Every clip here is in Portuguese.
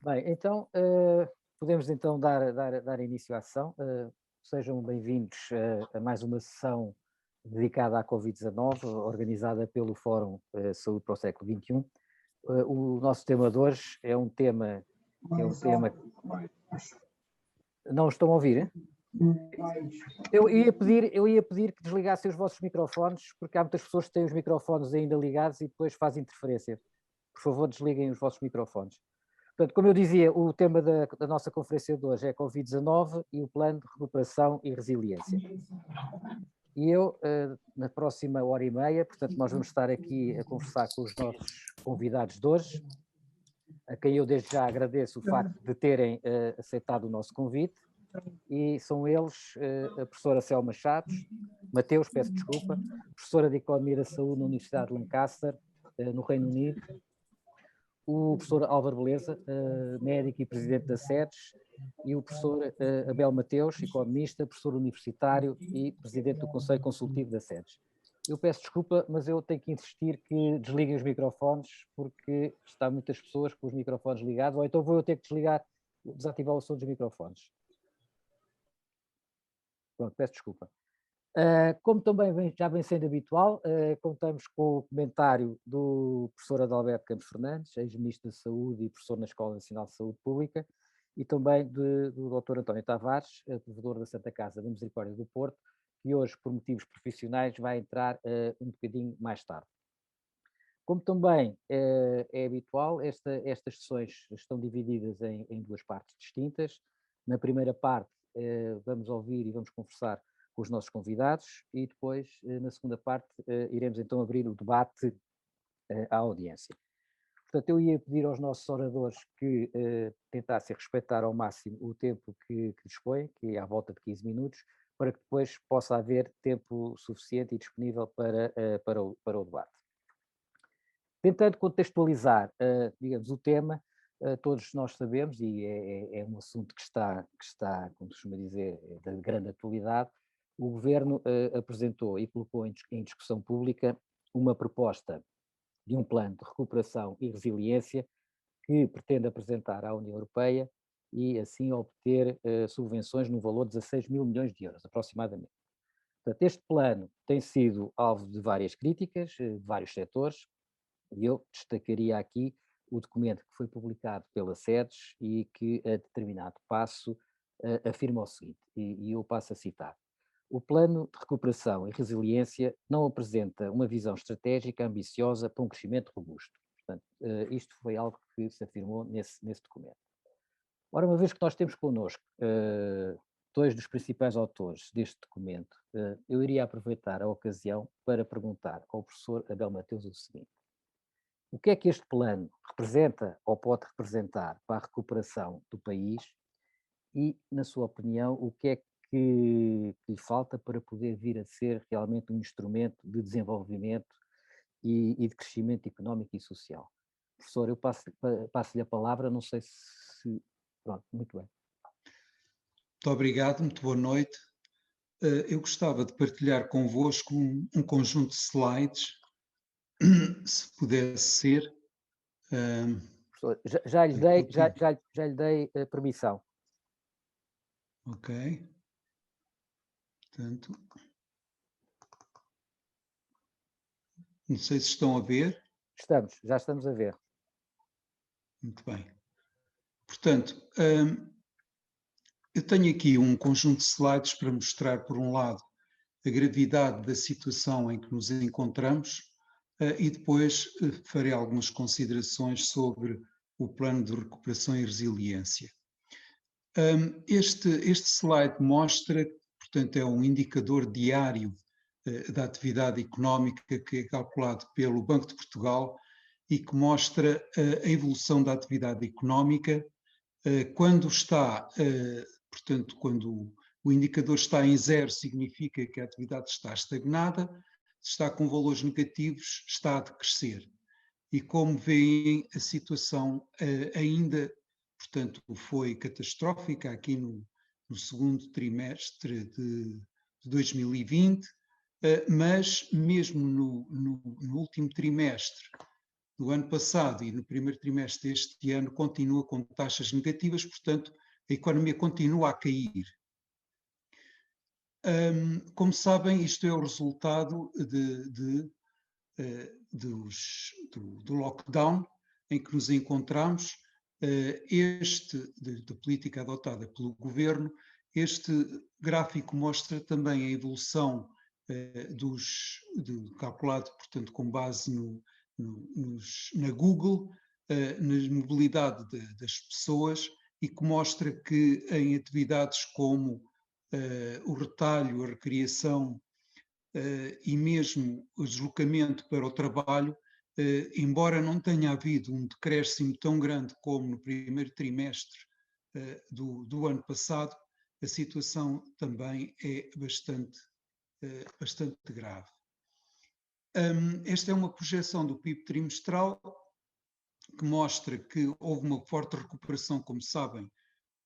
Bem, então, podemos então dar início à sessão. Sejam bem-vindos a mais uma sessão dedicada à Covid-19, organizada pelo Fórum Saúde para o Século XXI. O nosso tema de hoje é um tema. Não estão a ouvir? Eu ia pedir que desligassem os vossos microfones, porque há muitas pessoas que têm os microfones ainda ligados e depois faz interferência. Por favor, desliguem os vossos microfones. Portanto, como eu dizia, o tema da nossa conferência de hoje é Covid-19 e o plano de recuperação e resiliência. E eu, na próxima hora e meia, portanto, nós vamos estar aqui a conversar com os nossos convidados de hoje, a quem eu desde já agradeço o facto de terem aceitado o nosso convite, e são eles a professora Selma Chatos, Mateus, peço desculpa, professora de Economia da Saúde na Universidade de Lancaster, no Reino Unido, o professor Álvaro Beleza, médico e presidente da SEDES, e o professor Abel Mateus, economista, professor universitário e presidente do Conselho Consultivo da SEDES. Eu peço desculpa, mas eu tenho que insistir que desliguem os microfones, porque está muitas pessoas com os microfones ligados, ou então vou eu ter que desativar o som dos microfones. Pronto, peço desculpa. Como também já vem sendo habitual, contamos com o comentário do professor Adalberto Campos Fernandes, ex-ministro da Saúde e professor na Escola Nacional de Saúde Pública, e também do Dr. António Tavares, provedor da Santa Casa da Misericórdia do Porto, que hoje, por motivos profissionais, vai entrar um bocadinho mais tarde. Como também é habitual, estas sessões estão divididas em duas partes distintas. Na primeira parte, vamos ouvir e vamos conversar com os nossos convidados e depois, na segunda parte, iremos então abrir o debate à audiência. Portanto, eu ia pedir aos nossos oradores que tentassem respeitar ao máximo o tempo que dispõem, que é à volta de 15 minutos, para que depois possa haver tempo suficiente e disponível para o debate. Tentando contextualizar, digamos, o tema, todos nós sabemos, e é um assunto que está, como se costuma dizer, de grande atualidade. O Governo apresentou e colocou em discussão pública uma proposta de um plano de recuperação e resiliência que pretende apresentar à União Europeia e assim obter subvenções no valor de 16 mil milhões de euros, aproximadamente. Portanto, este plano tem sido alvo de várias críticas, de vários setores, e eu destacaria aqui o documento que foi publicado pela SEDES e que, a determinado passo, afirma o seguinte, e eu passo a citar: o Plano de Recuperação e Resiliência não apresenta uma visão estratégica ambiciosa para um crescimento robusto. Portanto, isto foi algo que se afirmou nesse documento. Ora, uma vez que nós temos connosco dois dos principais autores deste documento, eu iria aproveitar a ocasião para perguntar ao professor Abel Mateus o seguinte: o que é que este plano representa ou pode representar para a recuperação do país e, na sua opinião, o que é que lhe falta para poder vir a ser realmente um instrumento de desenvolvimento e de crescimento económico e social? Professor, eu passo-lhe a palavra, não sei se... Pronto, muito bem. Muito obrigado, muito boa noite. Eu gostava de partilhar convosco um conjunto de slides, se pudesse ser. Professor, já lhe dei permissão. Ok. Portanto, não sei se estão a ver. Já estamos a ver. Muito bem. Portanto, eu tenho aqui um conjunto de slides para mostrar, por um lado, a gravidade da situação em que nos encontramos e depois farei algumas considerações sobre o plano de recuperação e resiliência. Este slide mostra, portanto, é um indicador diário da atividade económica que é calculado pelo Banco de Portugal e que mostra a evolução da atividade económica quando está, portanto, quando o indicador está em zero, significa que a atividade está estagnada, se está com valores negativos, está a decrescer. E como veem, a situação ainda, portanto, foi catastrófica aqui no segundo trimestre de 2020, mas mesmo no último trimestre do ano passado e no primeiro trimestre deste ano continua com taxas negativas, portanto, a economia continua a cair. Como sabem, isto é o resultado do lockdown em que nos encontramos, da política adotada pelo governo. Este gráfico mostra também a evolução calculado, portanto, com base na Google, na mobilidade das pessoas, e que mostra que em atividades como o retalho, a recreação e mesmo o deslocamento para o trabalho, embora não tenha havido um decréscimo tão grande como no primeiro trimestre do ano passado, a situação também é bastante grave. Esta é uma projeção do PIB trimestral que mostra que houve uma forte recuperação, como sabem,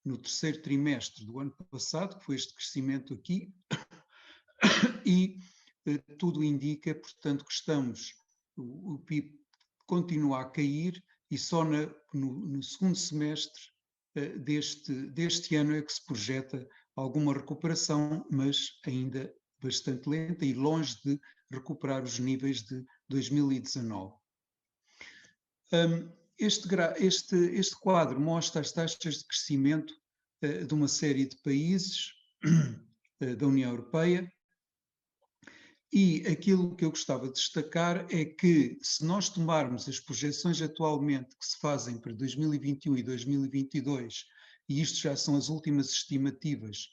no terceiro trimestre do ano passado, que foi este crescimento aqui, e tudo indica, portanto, que o PIB continua a cair e só no segundo semestre deste ano é que se projeta alguma recuperação, mas ainda bastante lenta e longe de recuperar os níveis de 2019. Este quadro mostra as taxas de crescimento de uma série de países da União Europeia, e aquilo que eu gostava de destacar é que, se nós tomarmos as projeções atualmente que se fazem para 2021 e 2022, e isto já são as últimas estimativas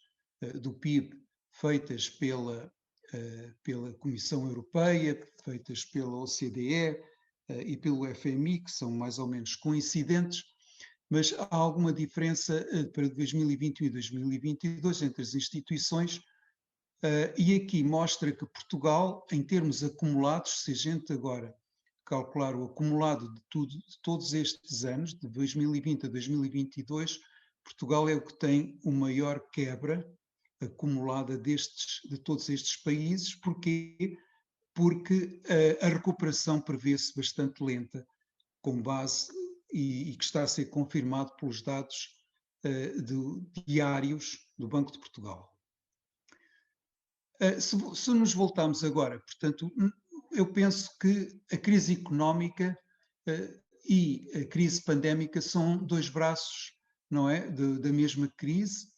do PIB feitas pela Comissão Europeia, feitas pela OCDE e pelo FMI, que são mais ou menos coincidentes, mas há alguma diferença para 2021 e 2022 entre as instituições, e aqui mostra que Portugal, em termos acumulados, se a gente agora calcular o acumulado de todos estes anos, de 2020 a 2022, Portugal é o que tem a maior quebra acumulada de todos estes países. Porquê? Porque a recuperação prevê-se bastante lenta, com base, e que está a ser confirmado pelos dados diários do Banco de Portugal. Se nos voltarmos agora, portanto, eu penso que a crise económica e a crise pandémica são dois braços, não é, da mesma crise,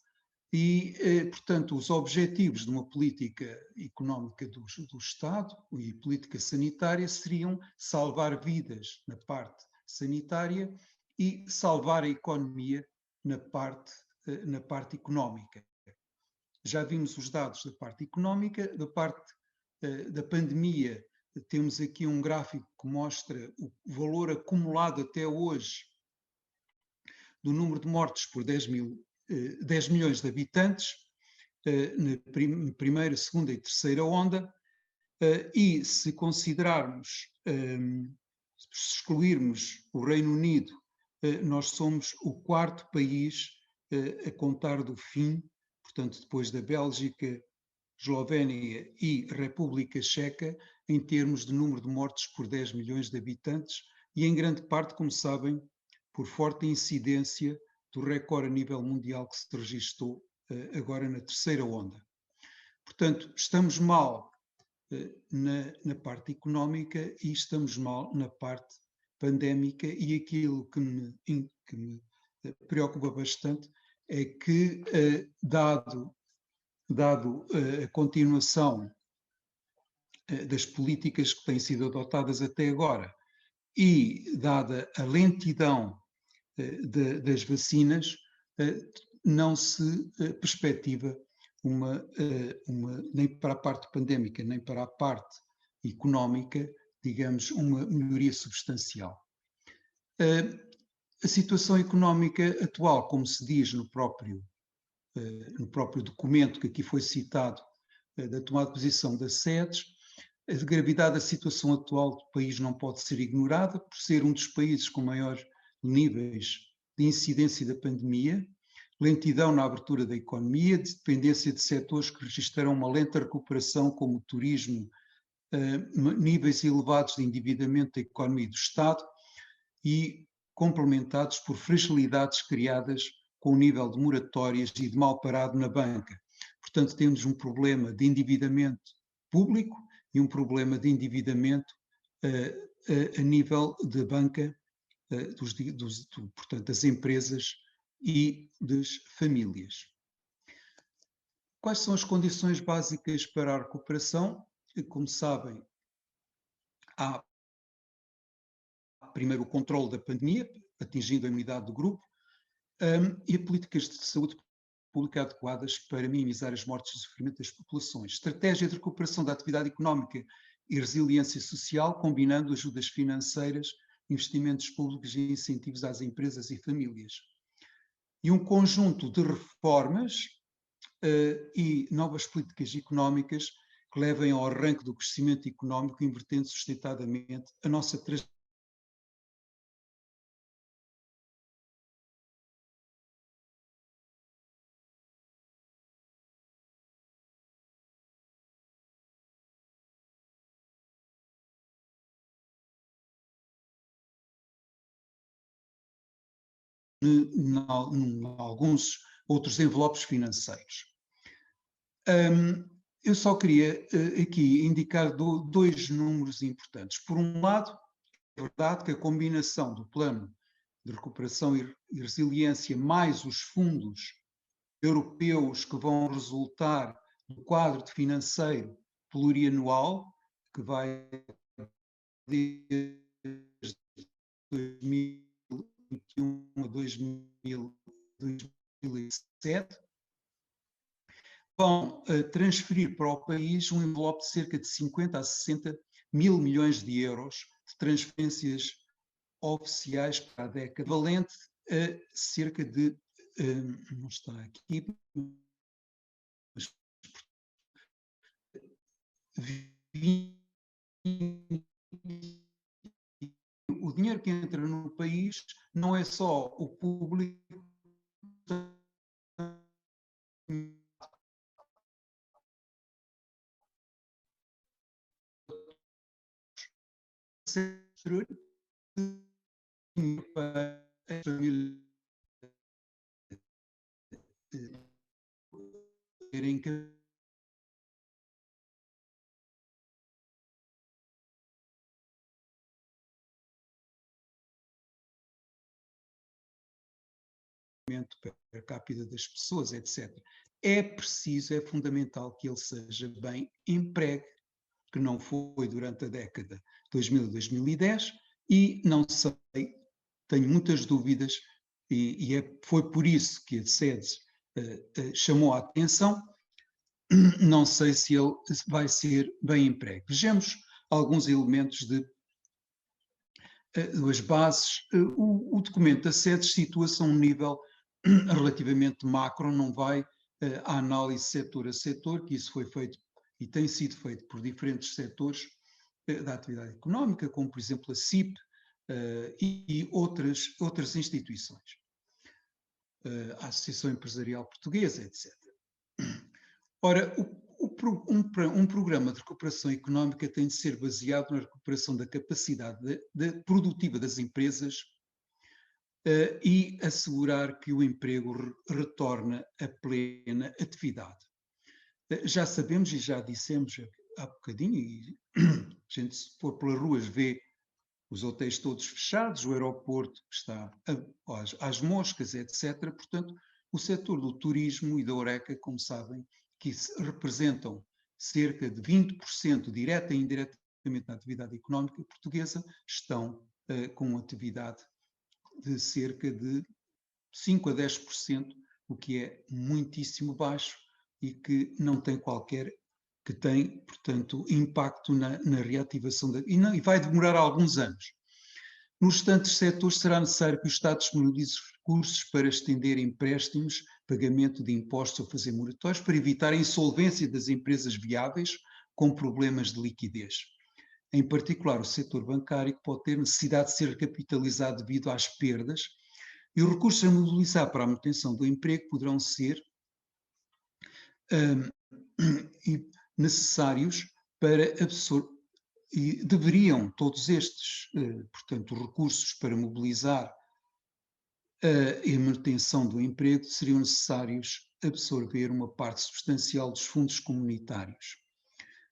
e, portanto, os objetivos de uma política económica do Estado e política sanitária seriam salvar vidas na parte sanitária e salvar a economia na parte económica. Já vimos os dados da parte económica, da parte da pandemia. Temos aqui um gráfico que mostra o valor acumulado até hoje do número de mortes por 10 milhões de habitantes, na primeira, segunda e terceira onda, e se considerarmos, se excluirmos o Reino Unido, nós somos o quarto país a contar do fim, portanto, depois da Bélgica, Eslovénia e República Checa, em termos de número de mortes por 10 milhões de habitantes, e em grande parte, como sabem, por forte incidência do recorde a nível mundial que se registou agora na terceira onda. Portanto, estamos mal na parte económica e estamos mal na parte pandémica, e aquilo que me preocupa bastante é que, dado a continuação das políticas que têm sido adotadas até agora e dada a lentidão das vacinas, não se perspectiva nem para a parte pandémica, nem para a parte económica, digamos, uma melhoria substancial. A situação económica atual, como se diz no próprio documento que aqui foi citado, da tomada de posição das sedes, a gravidade da situação atual do país não pode ser ignorada, por ser um dos países com maiores níveis de incidência da pandemia, lentidão na abertura da economia, dependência de setores que registraram uma lenta recuperação, como o turismo, níveis elevados de endividamento da economia e do Estado, e complementados por fragilidades criadas com o nível de moratórias e de mal parado na banca. Portanto, temos um problema de endividamento público e um problema de endividamento a nível de banca, portanto, das empresas e das famílias. Quais são as condições básicas para a recuperação? Como sabem, há primeiro o controle da pandemia, atingindo a imunidade do grupo, e políticas de saúde pública adequadas para minimizar as mortes e sofrimento das populações. Estratégia de recuperação da atividade económica e resiliência social, combinando ajudas financeiras, investimentos públicos e incentivos às empresas e famílias. E um conjunto de reformas e novas políticas económicas que levem ao arranque do crescimento económico, invertendo sustentadamente a nossa trajetória em alguns outros envelopes financeiros. Eu só queria aqui indicar dois números importantes. Por um lado, é verdade que a combinação do plano de recuperação e resiliência mais os fundos europeus que vão resultar do quadro financeiro plurianual, que vai desde 2021 a 2027, vão transferir para o país um envelope de cerca de 50 a 60 mil milhões de euros de transferências oficiais para a década, valente a cerca de, não está aqui, mas o dinheiro que entra no país não é só o público, para as famílias terem que per capita das pessoas, etc. É preciso, é fundamental que ele seja bem empregue, que não foi durante a década 2000 a 2010, e não sei, tenho muitas dúvidas, foi por isso que a SEDES chamou a atenção, não sei se ele vai ser bem empregue. Vejamos alguns elementos das bases. O documento da SEDES situa-se a um nível relativamente macro, não vai à análise setor a setor, que isso foi feito e tem sido feito por diferentes setores da atividade económica, como por exemplo a CIP e outras instituições, a Associação Empresarial Portuguesa, etc. Ora, um programa de recuperação económica tem de ser baseado na recuperação da capacidade produtiva das empresas e assegurar que o emprego retorna a plena atividade. Já sabemos e já dissemos há bocadinho, e a gente se for pelas ruas vê os hotéis todos fechados, o aeroporto está às moscas, etc. Portanto, o setor do turismo e da Horeca, como sabem, que representam cerca de 20% direta e indiretamente na atividade económica portuguesa, estão com atividade de cerca de 5 a 10%, o que é muitíssimo baixo e que não tem qualquer, que tem, portanto, impacto na reativação, e vai demorar alguns anos. Nos restantes setores será necessário que o Estado disponibilize recursos para estender empréstimos, pagamento de impostos ou fazer moratórios, para evitar a insolvência das empresas viáveis com problemas de liquidez. Em particular, o setor bancário, que pode ter necessidade de ser recapitalizado devido às perdas, e os recursos a mobilizar para a manutenção do emprego poderão ser necessários para e deveriam todos estes, portanto, recursos para mobilizar a manutenção do emprego, seriam necessários absorver uma parte substancial dos fundos comunitários.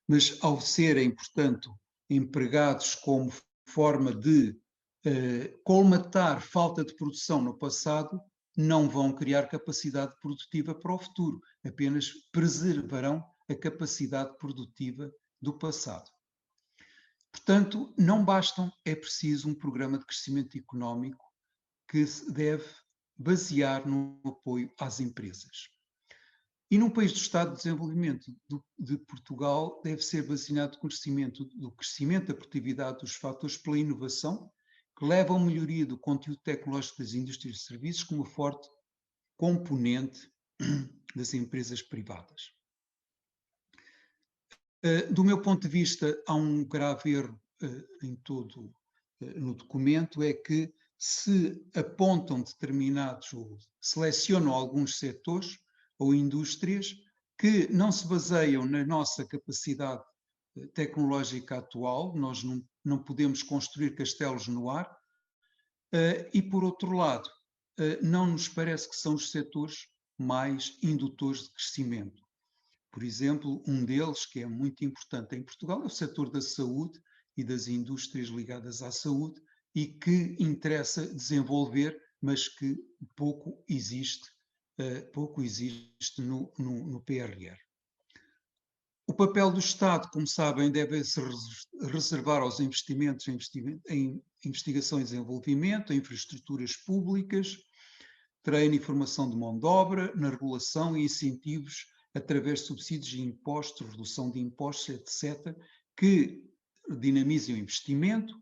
Mas ao serem, portanto, empregados como forma de colmatar falta de produção no passado, não vão criar capacidade produtiva para o futuro, apenas preservarão a capacidade produtiva do passado. Portanto, não bastam, é preciso um programa de crescimento económico que se deve basear no apoio às empresas. E num país do Estado de Desenvolvimento de Portugal deve ser baseado no crescimento da produtividade dos fatores pela inovação, que leva à melhoria do conteúdo tecnológico das indústrias de serviços como forte componente das empresas privadas. Do meu ponto de vista, há um grave erro em todo no documento, é que se apontam determinados ou selecionam alguns setores ou indústrias que não se baseiam na nossa capacidade tecnológica atual, nós não podemos construir castelos no ar, e por outro lado, não nos parece que são os setores mais indutores de crescimento. Por exemplo, um deles, que é muito importante em Portugal, é o setor da saúde e das indústrias ligadas à saúde e que interessa desenvolver, mas que pouco existe no PRR. O papel do Estado, como sabem, deve-se reservar aos investimentos em investigação e desenvolvimento, em infraestruturas públicas, treino e formação de mão de obra, na regulação e incentivos através de subsídios e impostos, redução de impostos, etc., que dinamizem o investimento,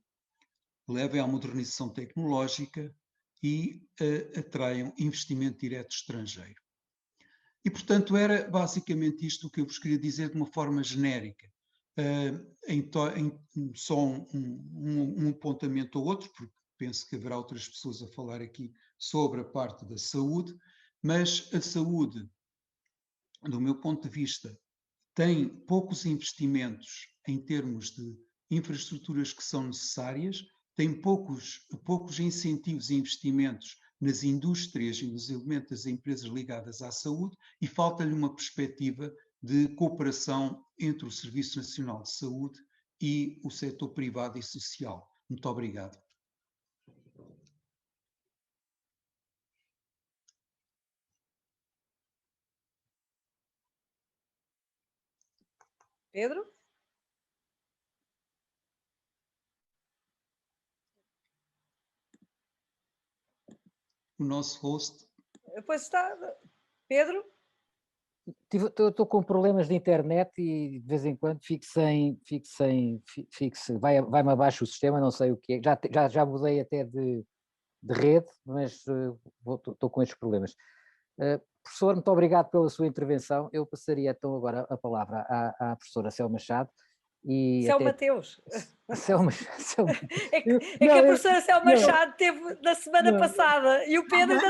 levem à modernização tecnológica e atraiam investimento direto estrangeiro. E, portanto, era basicamente isto que eu vos queria dizer de uma forma genérica. Só um apontamento ou outro, porque penso que haverá outras pessoas a falar aqui sobre a parte da saúde, mas a saúde, do meu ponto de vista, tem poucos investimentos em termos de infraestruturas que são necessárias, tem poucos incentivos e investimentos nas indústrias e nos elementos das empresas ligadas à saúde e falta-lhe uma perspectiva de cooperação entre o Serviço Nacional de Saúde e o setor privado e social. Muito obrigado. Pedro? O nosso host. Pois está. Pedro? Estou com problemas de internet e de vez em quando vai-me abaixo o sistema, não sei o que é. Já mudei até de rede, mas estou com estes problemas. Professor, muito obrigado pela sua intervenção. Eu passaria então agora a palavra à professora Selma Machado. Selma Mateus. Selma. É que a professora Selma Machado teve na semana passada e o Pedro ainda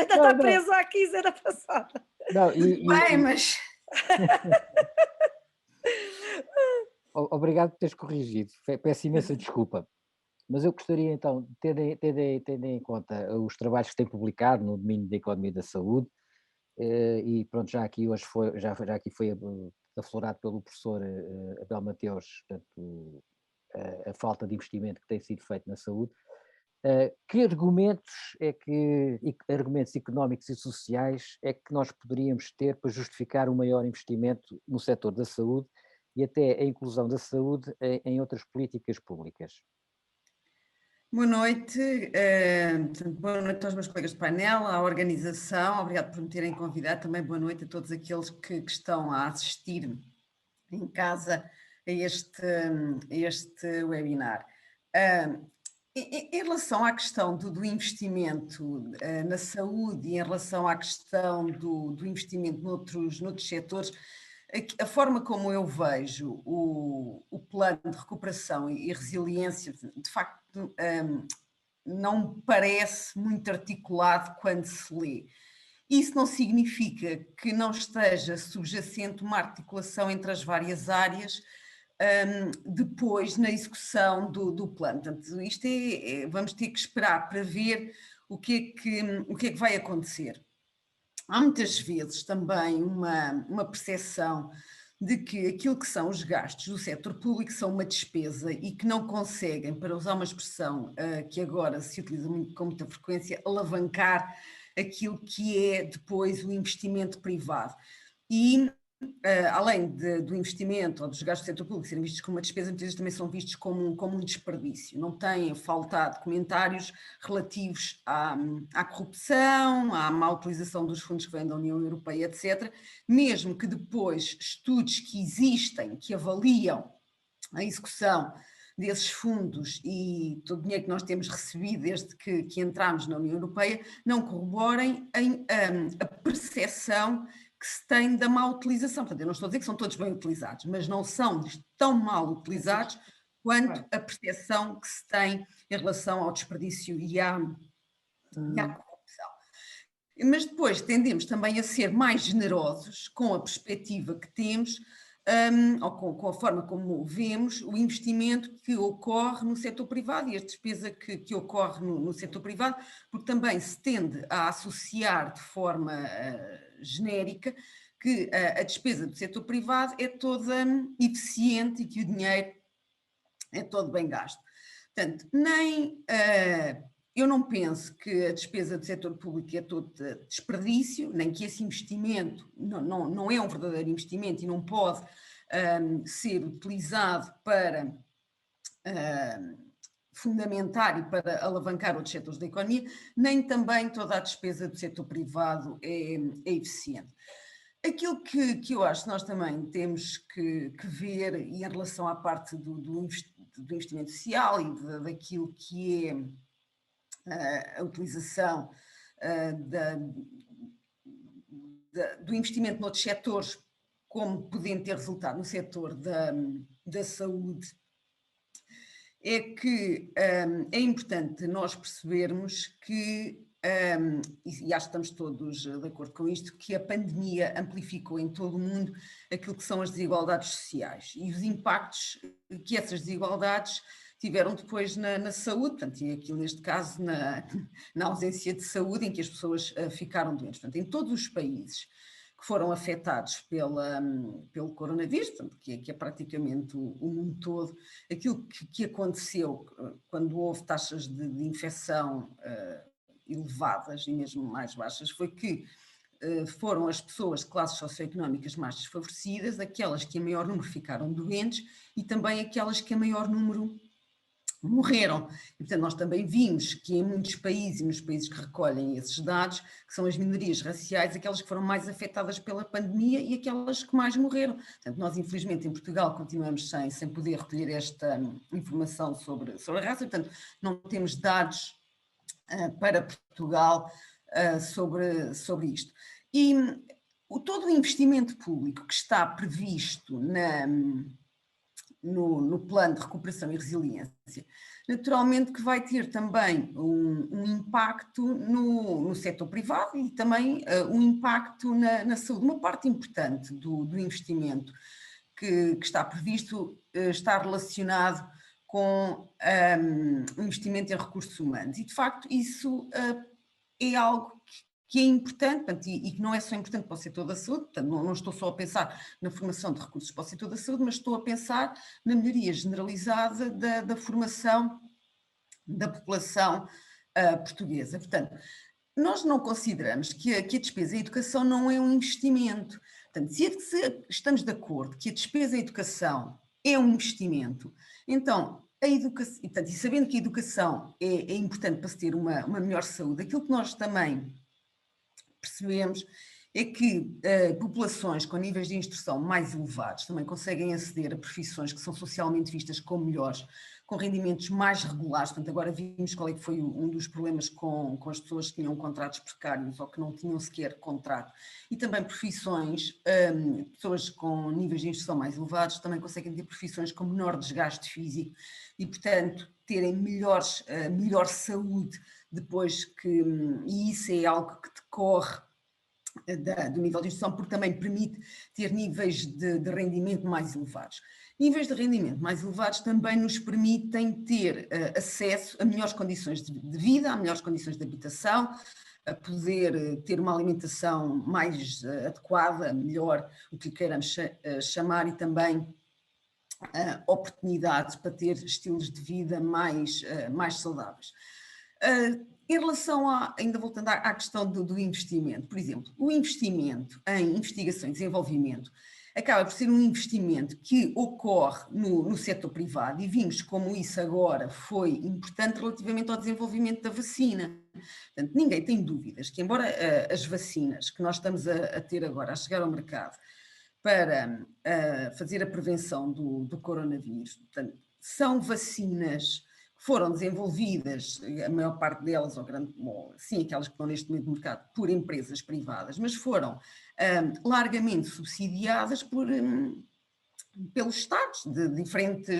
está preso à quinzena passada. Bem, mas... Obrigado por teres corrigido. Peço imensa desculpa. Mas eu gostaria então, tendo em conta os trabalhos que tem publicado no domínio da economia da saúde, e pronto, já aqui foi aflorado pelo professor Abel Mateus, portanto, a falta de investimento que tem sido feito na saúde. Que argumentos económicos e sociais é que nós poderíamos ter para justificar um maior investimento no setor da saúde e até a inclusão da saúde em outras políticas públicas? Boa noite, boa noite aos meus colegas de painel, à organização, obrigado por me terem convidado, também boa noite a todos aqueles que estão a assistir em casa a este webinar. Em relação à questão do investimento na saúde e em relação à questão do investimento noutros setores, a forma como eu vejo o plano de recuperação e resiliência, de facto, não parece muito articulado quando se lê. Isso não significa que não esteja subjacente uma articulação entre as várias áreas depois na execução do plano. Portanto, isto vamos ter que esperar para ver o que é que vai acontecer. Há muitas vezes também uma percepção de que aquilo que são os gastos do setor público são uma despesa e que não conseguem, para usar uma expressão que agora se utiliza com muita frequência, alavancar aquilo que é depois o investimento privado. E além do investimento ou dos gastos do setor público serem vistos como uma despesa, muitas vezes também são vistos como um desperdício. Não têm faltado comentários relativos à corrupção, à má utilização dos fundos que vêm da União Europeia, etc. Mesmo que depois estudos que existem, que avaliam a execução desses fundos e todo o dinheiro que nós temos recebido desde que entramos na União Europeia, não corroborem a percepção que se tem da má utilização. Portanto, eu não estou a dizer que são todos bem utilizados, mas não são tão mal utilizados quanto a percepção que se tem em relação ao desperdício e à corrupção. Mas depois tendemos também a ser mais generosos com a perspectiva que temos, ou com a forma como vemos o investimento que ocorre no setor privado e a despesa que ocorre no setor privado, porque também se tende a associar de forma genérica que a despesa do setor privado é toda eficiente e que o dinheiro é todo bem gasto. Portanto, eu não penso que a despesa do setor público é todo desperdício, nem que esse investimento não é um verdadeiro investimento e não pode ser utilizado para fundamentar e para alavancar outros setores da economia, nem também toda a despesa do setor privado é eficiente. Aquilo que eu acho que nós também temos que ver, e em relação à parte do investimento social e daquilo que é a utilização do investimento noutros setores, como podendo ter resultado no setor da saúde, é que é importante nós percebermos que, e acho que estamos todos de acordo com isto, que a pandemia amplificou em todo o mundo aquilo que são as desigualdades sociais e os impactos que essas desigualdades tiveram depois na saúde, portanto, e aqui neste caso na ausência de saúde, em que as pessoas ficaram doentes. Portanto, em todos os países que foram afetados pelo coronavírus, portanto, que é praticamente o mundo todo, aquilo que aconteceu quando houve taxas de infecção elevadas e mesmo mais baixas, foi que foram as pessoas de classes socioeconómicas mais desfavorecidas, aquelas que a maior número ficaram doentes e também aquelas que a maior número morreram. E, portanto, nós também vimos que em muitos países, e nos países que recolhem esses dados, que são as minorias raciais, aquelas que foram mais afetadas pela pandemia e aquelas que mais morreram. Portanto, nós, infelizmente, em Portugal continuamos sem poder recolher esta informação sobre a raça, portanto, não temos dados para Portugal sobre isto. E todo o investimento público que está previsto no plano de recuperação e resiliência, naturalmente que vai ter também um impacto no setor privado e também um impacto na saúde. Uma parte importante do investimento que está previsto está relacionado com o investimento em recursos humanos e, de facto, isso é algo que é importante, portanto, e que não é só importante para o setor da saúde, portanto, não estou só a pensar na formação de recursos para o setor da saúde, mas estou a pensar na melhoria generalizada da formação da população portuguesa. Portanto, nós não consideramos que a despesa em educação não é um investimento. Portanto, se estamos de acordo que a despesa em educação é um investimento, então a educação, e sabendo que a educação é importante para se ter uma melhor saúde, aquilo que nós também percebemos é que populações com níveis de instrução mais elevados também conseguem aceder a profissões que são socialmente vistas como melhores, com rendimentos mais regulares. Portanto, agora vimos qual é que foi um dos problemas com as pessoas que tinham contratos precários ou que não tinham sequer contrato. E também profissões, pessoas com níveis de instrução mais elevados também conseguem ter profissões com menor desgaste físico e, portanto, terem melhor saúde depois e isso é algo que decorre do nível de instrução, porque também permite ter níveis de rendimento mais elevados. Níveis de rendimento mais elevados também nos permitem ter acesso a melhores condições de vida, a melhores condições de habitação, a poder ter uma alimentação mais adequada, melhor, o que queiramos chamar, e também oportunidades para ter estilos de vida mais saudáveis. Em relação ainda voltando à questão do investimento, por exemplo, o investimento em investigação e desenvolvimento acaba por ser um investimento que ocorre no setor privado, e vimos como isso agora foi importante relativamente ao desenvolvimento da vacina. Portanto, ninguém tem dúvidas que, embora as vacinas que nós estamos a ter agora a chegar ao mercado para fazer a prevenção do coronavírus, portanto, são vacinas que foram desenvolvidas, a maior parte delas, sim, aquelas que estão neste momento no mercado, por empresas privadas, mas foram largamente subsidiadas pelos Estados de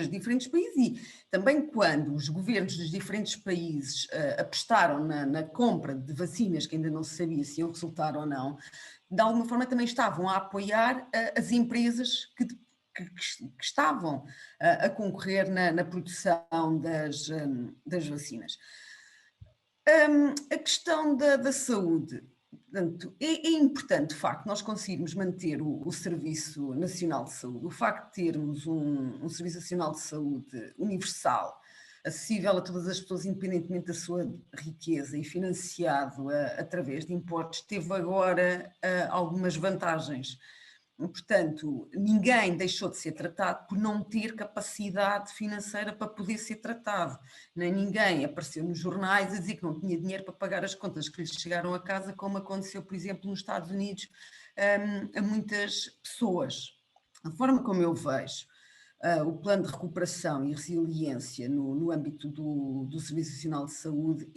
diferentes países, e também quando os governos dos diferentes países apostaram na compra de vacinas que ainda não se sabia se iam resultar ou não, de alguma forma também estavam a apoiar as empresas que estavam a concorrer na produção das vacinas. A questão da saúde, portanto, é importante, de facto, nós conseguirmos manter o Serviço Nacional de Saúde, o facto de termos um Serviço Nacional de Saúde universal, acessível a todas as pessoas, independentemente da sua riqueza, e financiado através de impostos, teve agora algumas vantagens. Portanto, ninguém deixou de ser tratado por não ter capacidade financeira para poder ser tratado. Nem ninguém apareceu nos jornais a dizer que não tinha dinheiro para pagar as contas que lhes chegaram a casa, como aconteceu, por exemplo, nos Estados Unidos, a muitas pessoas. A forma como eu vejo o plano de recuperação e resiliência no âmbito do Serviço Nacional de Saúde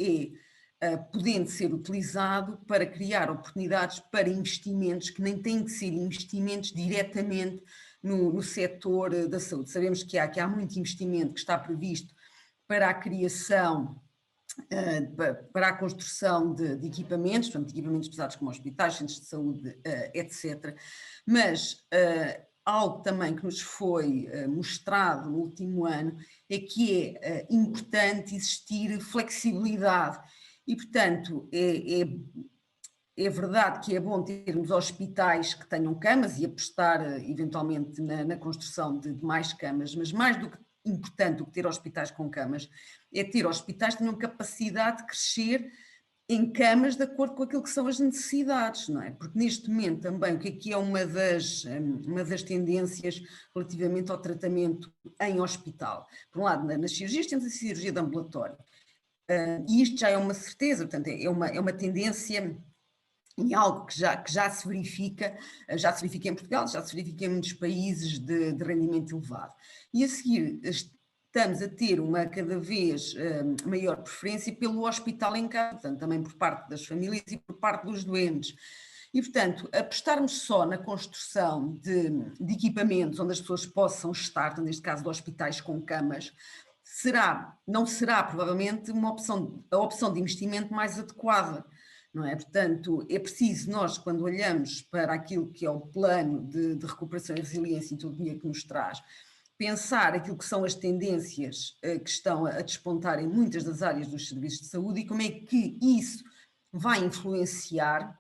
podendo ser utilizado para criar oportunidades para investimentos que nem têm que ser investimentos diretamente no setor da saúde. Sabemos que há muito investimento que está previsto para a criação, para a construção de equipamentos, portanto, equipamentos pesados como hospitais, centros de saúde, etc. Mas algo também que nos foi mostrado no último ano é que é importante existir flexibilidade. E, portanto, é verdade que é bom termos hospitais que tenham camas e apostar eventualmente na construção de mais camas, mas mais do que importante do que ter hospitais com camas é ter hospitais que tenham capacidade de crescer em camas de acordo com aquilo que são as necessidades, não é? Porque neste momento também o que é uma das tendências relativamente ao tratamento em hospital? Por um lado, nas cirurgias temos a cirurgia de ambulatório. E isto já é uma certeza, portanto, é uma tendência e algo que já se verifica em Portugal, já se verifica em muitos países de rendimento elevado. E a seguir estamos a ter uma cada vez maior preferência pelo hospital em casa, portanto, também por parte das famílias e por parte dos doentes. E, portanto, apostarmos só na construção de equipamentos onde as pessoas possam estar, neste caso de hospitais com camas, não será provavelmente a opção de investimento mais adequada, não é? Portanto, é preciso nós, quando olhamos para aquilo que é o plano de recuperação e resiliência e todo o dinheiro que nos traz, pensar aquilo que são as tendências que estão a despontar em muitas das áreas dos serviços de saúde e como é que isso vai influenciar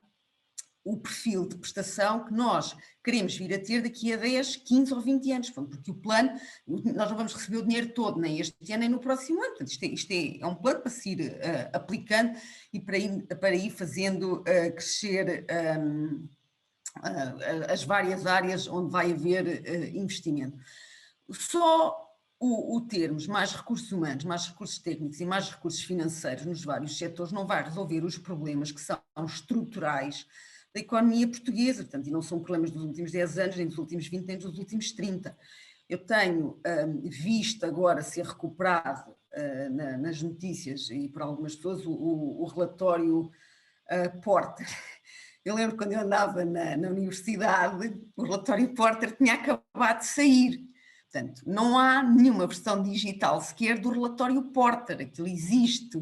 o perfil de prestação que nós queremos vir a ter daqui a 10, 15 ou 20 anos, porque o plano, nós não vamos receber o dinheiro todo, nem este ano nem no próximo ano, portanto isto é um plano para se ir aplicando e para ir fazendo crescer as várias áreas onde vai haver investimento. Só o termos mais recursos humanos, mais recursos técnicos e mais recursos financeiros nos vários setores não vai resolver os problemas que são estruturais da economia portuguesa, portanto, e não são problemas dos últimos 10 anos, nem dos últimos 20, nem dos últimos 30. Eu tenho visto agora ser recuperado nas notícias e por algumas pessoas o relatório Porter. Eu lembro quando eu andava na universidade, o relatório Porter tinha acabado de sair. Portanto, não há nenhuma versão digital sequer do relatório Porter. Aquilo existe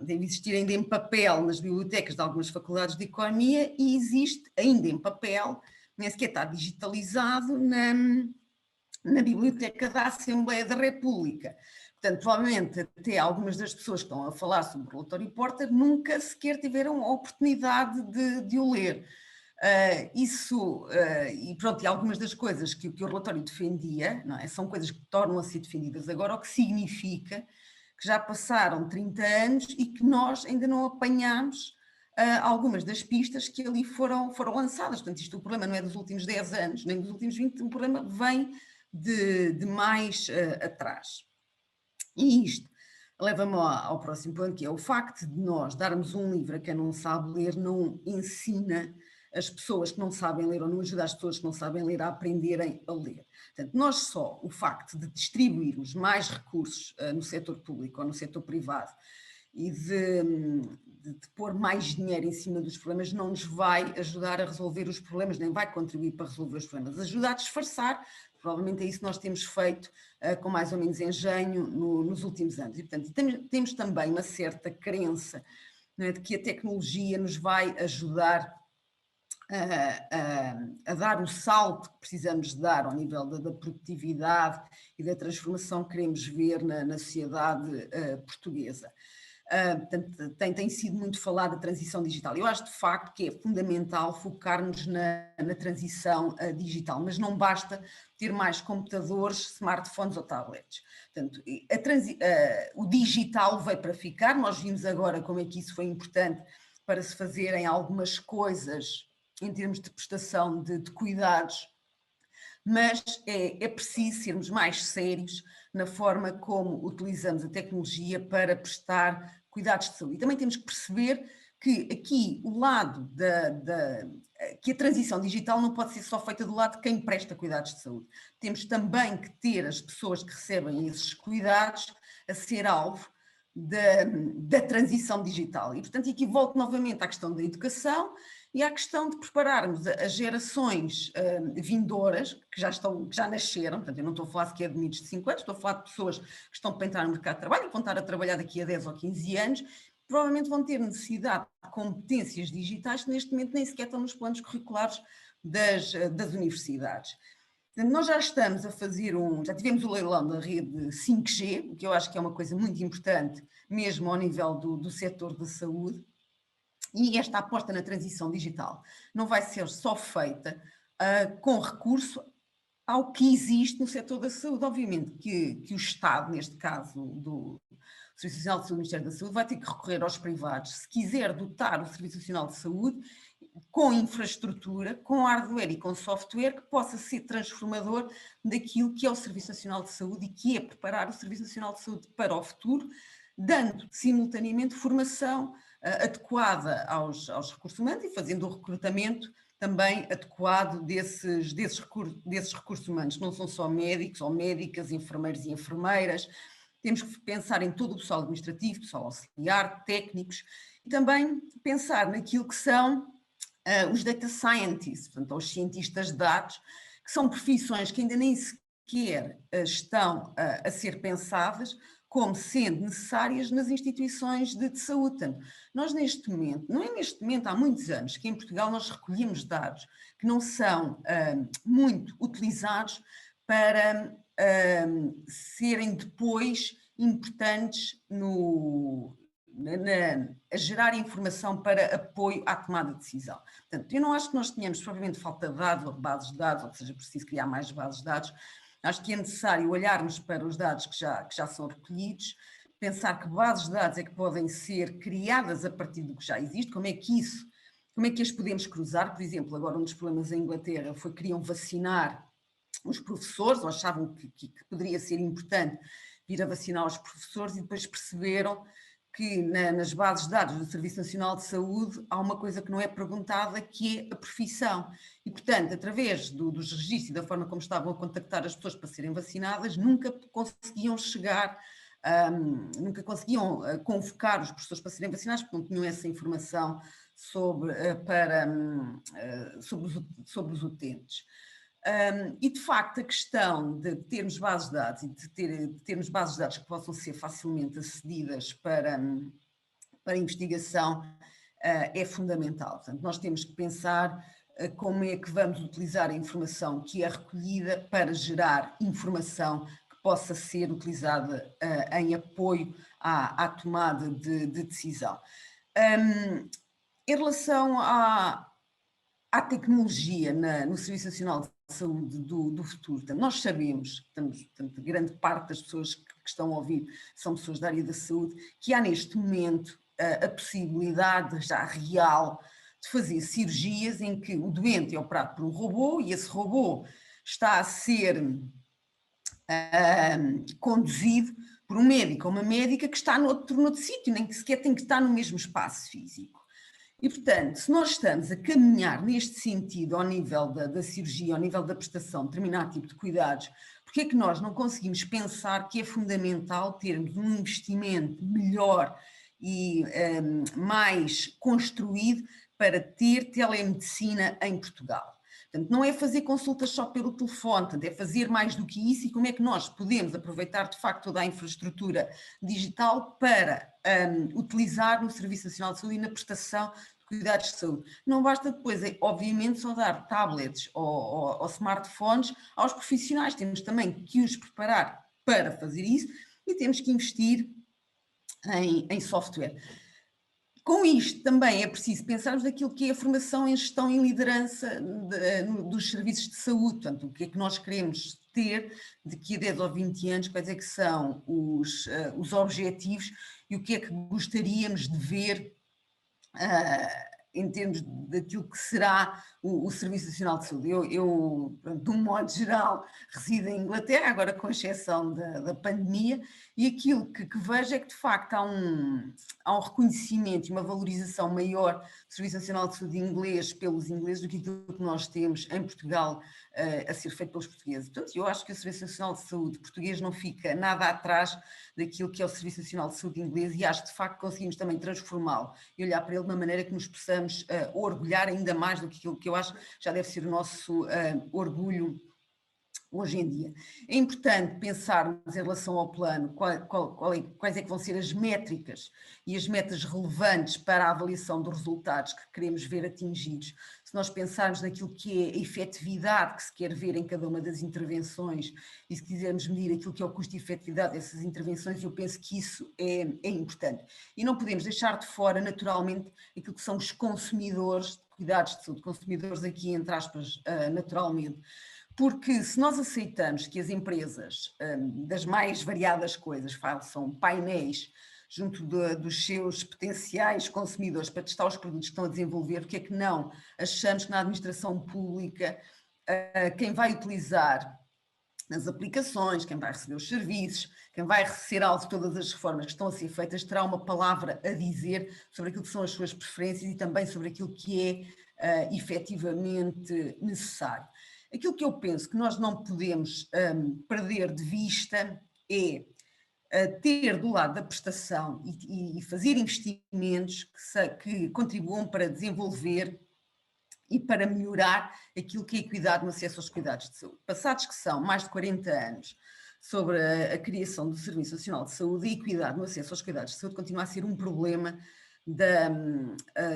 deve existir ainda em papel nas bibliotecas de algumas faculdades de economia e existe ainda em papel, nem sequer está digitalizado na Biblioteca da Assembleia da República. Portanto, provavelmente até algumas das pessoas que estão a falar sobre o relatório Porter nunca sequer tiveram a oportunidade de o ler. E pronto, e algumas das coisas que o relatório defendia, não é, são coisas que tornam a ser defendidas agora, o que significa que já passaram 30 anos e que nós ainda não apanhamos algumas das pistas que ali foram lançadas. Portanto, o problema não é dos últimos 10 anos, nem dos últimos 20, o problema vem de mais atrás. E isto leva-me ao próximo ponto, que é o facto de nós darmos um livro a quem não sabe ler, não ensina as pessoas que não sabem ler, ou não ajuda as pessoas que não sabem ler a aprenderem a ler. Portanto, nós só, o facto de distribuirmos mais recursos no setor público ou no setor privado e de pôr mais dinheiro em cima dos problemas não nos vai ajudar a resolver os problemas, nem vai contribuir para resolver os problemas, ajuda a disfarçar. Provavelmente é isso que nós temos feito com mais ou menos engenho nos últimos anos. E, portanto, temos também uma certa crença, não é, de que a tecnologia nos vai ajudar a dar o salto que precisamos dar ao nível da produtividade e da transformação que queremos ver na sociedade portuguesa. Portanto, tem sido muito falado da transição digital. Eu acho de facto que é fundamental focarmos na transição digital, mas não basta ter mais computadores, smartphones ou tablets. Portanto, o digital veio para ficar. Nós vimos agora como é que isso foi importante para se fazerem algumas coisas em termos de prestação de cuidados, mas é preciso sermos mais sérios na forma como utilizamos a tecnologia para prestar cuidados de saúde. E também temos que perceber que aqui o lado que a transição digital não pode ser só feita do lado de quem presta cuidados de saúde. Temos também que ter as pessoas que recebem esses cuidados a ser alvo da transição digital. E, portanto, aqui volto novamente à questão da educação e à questão de prepararmos as gerações vindouras, que já nasceram. Portanto, eu não estou a falar sequer de miúdos de 5 anos, estou a falar de pessoas que estão para entrar no mercado de trabalho e vão estar a trabalhar daqui a 10 ou 15 anos, provavelmente vão ter necessidade de competências digitais que neste momento nem sequer estão nos planos curriculares das universidades. Portanto, nós já estamos a fazer já tivemos o leilão da rede 5G, o que eu acho que é uma coisa muito importante, mesmo ao nível do setor da saúde, e esta aposta na transição digital não vai ser só feita com recurso ao que existe no setor da saúde. Obviamente que o Estado, neste caso do Serviço Nacional de Saúde, do Ministério da Saúde, vai ter que recorrer aos privados se quiser dotar o Serviço Nacional de Saúde com infraestrutura, com hardware e com software que possa ser transformador daquilo que é o Serviço Nacional de Saúde e que é preparar o Serviço Nacional de Saúde para o futuro, dando simultaneamente formação adequada aos recursos humanos e fazendo o recrutamento também adequado desses recursos humanos, que não são só médicos ou médicas, enfermeiros e enfermeiras. Temos que pensar em todo o pessoal administrativo, pessoal auxiliar, técnicos, e também pensar naquilo que são os data scientists, portanto, os cientistas de dados, que são profissões que ainda nem sequer estão a ser pensadas como sendo necessárias nas instituições de saúde. Portanto, nós neste momento, não é neste momento, há muitos anos, que em Portugal nós recolhemos dados que não são muito utilizados para serem depois importantes a gerar informação para apoio à tomada de decisão. Portanto, eu não acho que nós tenhamos provavelmente falta de dados ou bases de dados, ou que seja preciso criar mais bases de dados. Acho que é necessário olharmos para os dados que já são recolhidos, pensar que bases de dados é que podem ser criadas a partir do que já existe, como é que as podemos cruzar. Por exemplo, agora um dos problemas em Inglaterra foi que queriam vacinar os professores, ou achavam que poderia ser importante vir a vacinar os professores e depois perceberam que nas bases de dados do Serviço Nacional de Saúde há uma coisa que não é perguntada, que é a profissão. E, portanto, através dos registros e da forma como estavam a contactar as pessoas para serem vacinadas, nunca conseguiam convocar os professores para serem vacinados, porque não tinham essa informação sobre os utentes. E de facto a questão de termos bases de dados e de termos bases de dados que possam ser facilmente acedidas para investigação é fundamental. Portanto, nós temos que pensar como é que vamos utilizar a informação que é recolhida para gerar informação que possa ser utilizada em apoio à tomada de decisão. Em relação à tecnologia no Serviço Nacional de Saúde do futuro, portanto, nós sabemos, portanto, grande parte das pessoas que estão a ouvir são pessoas da área da saúde, que há neste momento a possibilidade já real de fazer cirurgias em que o doente é operado por um robô e esse robô está a ser conduzido por um médico ou uma médica que está noutro sítio, nem que sequer tem que estar no mesmo espaço físico. E, portanto, se nós estamos a caminhar neste sentido ao nível da cirurgia, ao nível da prestação de determinado tipo de cuidados, porque é que nós não conseguimos pensar que é fundamental termos um investimento melhor e mais construído para ter telemedicina em Portugal? Portanto, não é fazer consultas só pelo telefone, portanto, é fazer mais do que isso. E como é que nós podemos aproveitar de facto toda a infraestrutura digital para utilizar no Serviço Nacional de Saúde e na prestação de cuidados de saúde? Não basta depois, obviamente, só dar tablets ou smartphones aos profissionais, temos também que os preparar para fazer isso e temos que investir em software. Com isto também é preciso pensarmos naquilo que é a formação em gestão e liderança dos serviços de saúde, portanto, o que é que nós queremos ter daqui a 10 ou 20 anos, quais é que são os objetivos e o que é que gostaríamos de ver em termos daquilo que será o Serviço Nacional de Saúde. Eu, de um modo geral, resido em Inglaterra, agora com exceção da pandemia, e aquilo que vejo é que, de facto, há um reconhecimento e uma valorização maior do Serviço Nacional de Saúde inglês pelos ingleses do que aquilo que nós temos em Portugal a ser feito pelos portugueses. Portanto, eu acho que o Serviço Nacional de Saúde português não fica nada atrás daquilo que é o Serviço Nacional de Saúde inglês e acho que, de facto, conseguimos também transformá-lo e olhar para ele de uma maneira que nos possamos orgulhar ainda mais do que aquilo que eu acho já deve ser o nosso orgulho hoje em dia. É importante pensarmos em relação ao plano quais é que vão ser as métricas e as metas relevantes para a avaliação dos resultados que queremos ver atingidos. Se nós pensarmos naquilo que é a efetividade que se quer ver em cada uma das intervenções e se quisermos medir aquilo que é o custo de efetividade dessas intervenções, eu penso que isso é importante. E não podemos deixar de fora, naturalmente, aquilo que são os consumidores de cuidados de saúde, consumidores aqui, entre aspas, naturalmente. Porque se nós aceitamos que as empresas, das mais variadas coisas, façam painéis junto dos seus potenciais consumidores para testar os produtos que estão a desenvolver, porque é que não achamos que na administração pública quem vai utilizar as aplicações, quem vai receber os serviços, quem vai ser alvo de todas as reformas que estão a ser feitas, terá uma palavra a dizer sobre aquilo que são as suas preferências e também sobre aquilo que é efetivamente necessário. Aquilo que eu penso que nós não podemos perder de vista é ter do lado da prestação e fazer investimentos que contribuam para desenvolver e para melhorar aquilo que é a equidade no acesso aos cuidados de saúde. Passados que são mais de 40 anos sobre a criação do Serviço Nacional de Saúde, a equidade no acesso aos cuidados de saúde continua a ser um problema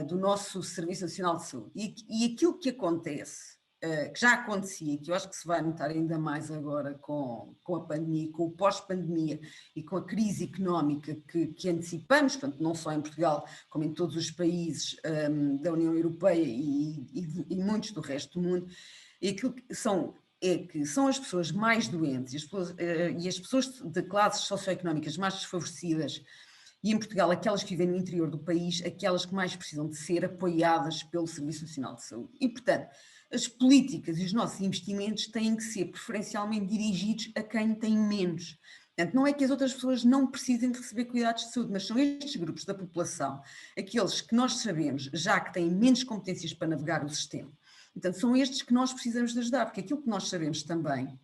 do nosso Serviço Nacional de Saúde. E aquilo que acontece, que já acontecia, que eu acho que se vai notar ainda mais agora com a pandemia, com o pós-pandemia e com a crise económica que antecipamos, portanto, não só em Portugal, como em todos os países da União Europeia e muitos do resto do mundo, é que são as pessoas mais doentes e as pessoas de classes socioeconómicas mais desfavorecidas, e em Portugal aquelas que vivem no interior do país, aquelas que mais precisam de ser apoiadas pelo Serviço Nacional de Saúde. E, portanto, as políticas e os nossos investimentos têm que ser preferencialmente dirigidos a quem tem menos. Portanto, não é que as outras pessoas não precisem de receber cuidados de saúde, mas são estes grupos da população, aqueles que nós sabemos já que têm menos competências para navegar o sistema. Portanto, são estes que nós precisamos de ajudar, porque aquilo que nós sabemos também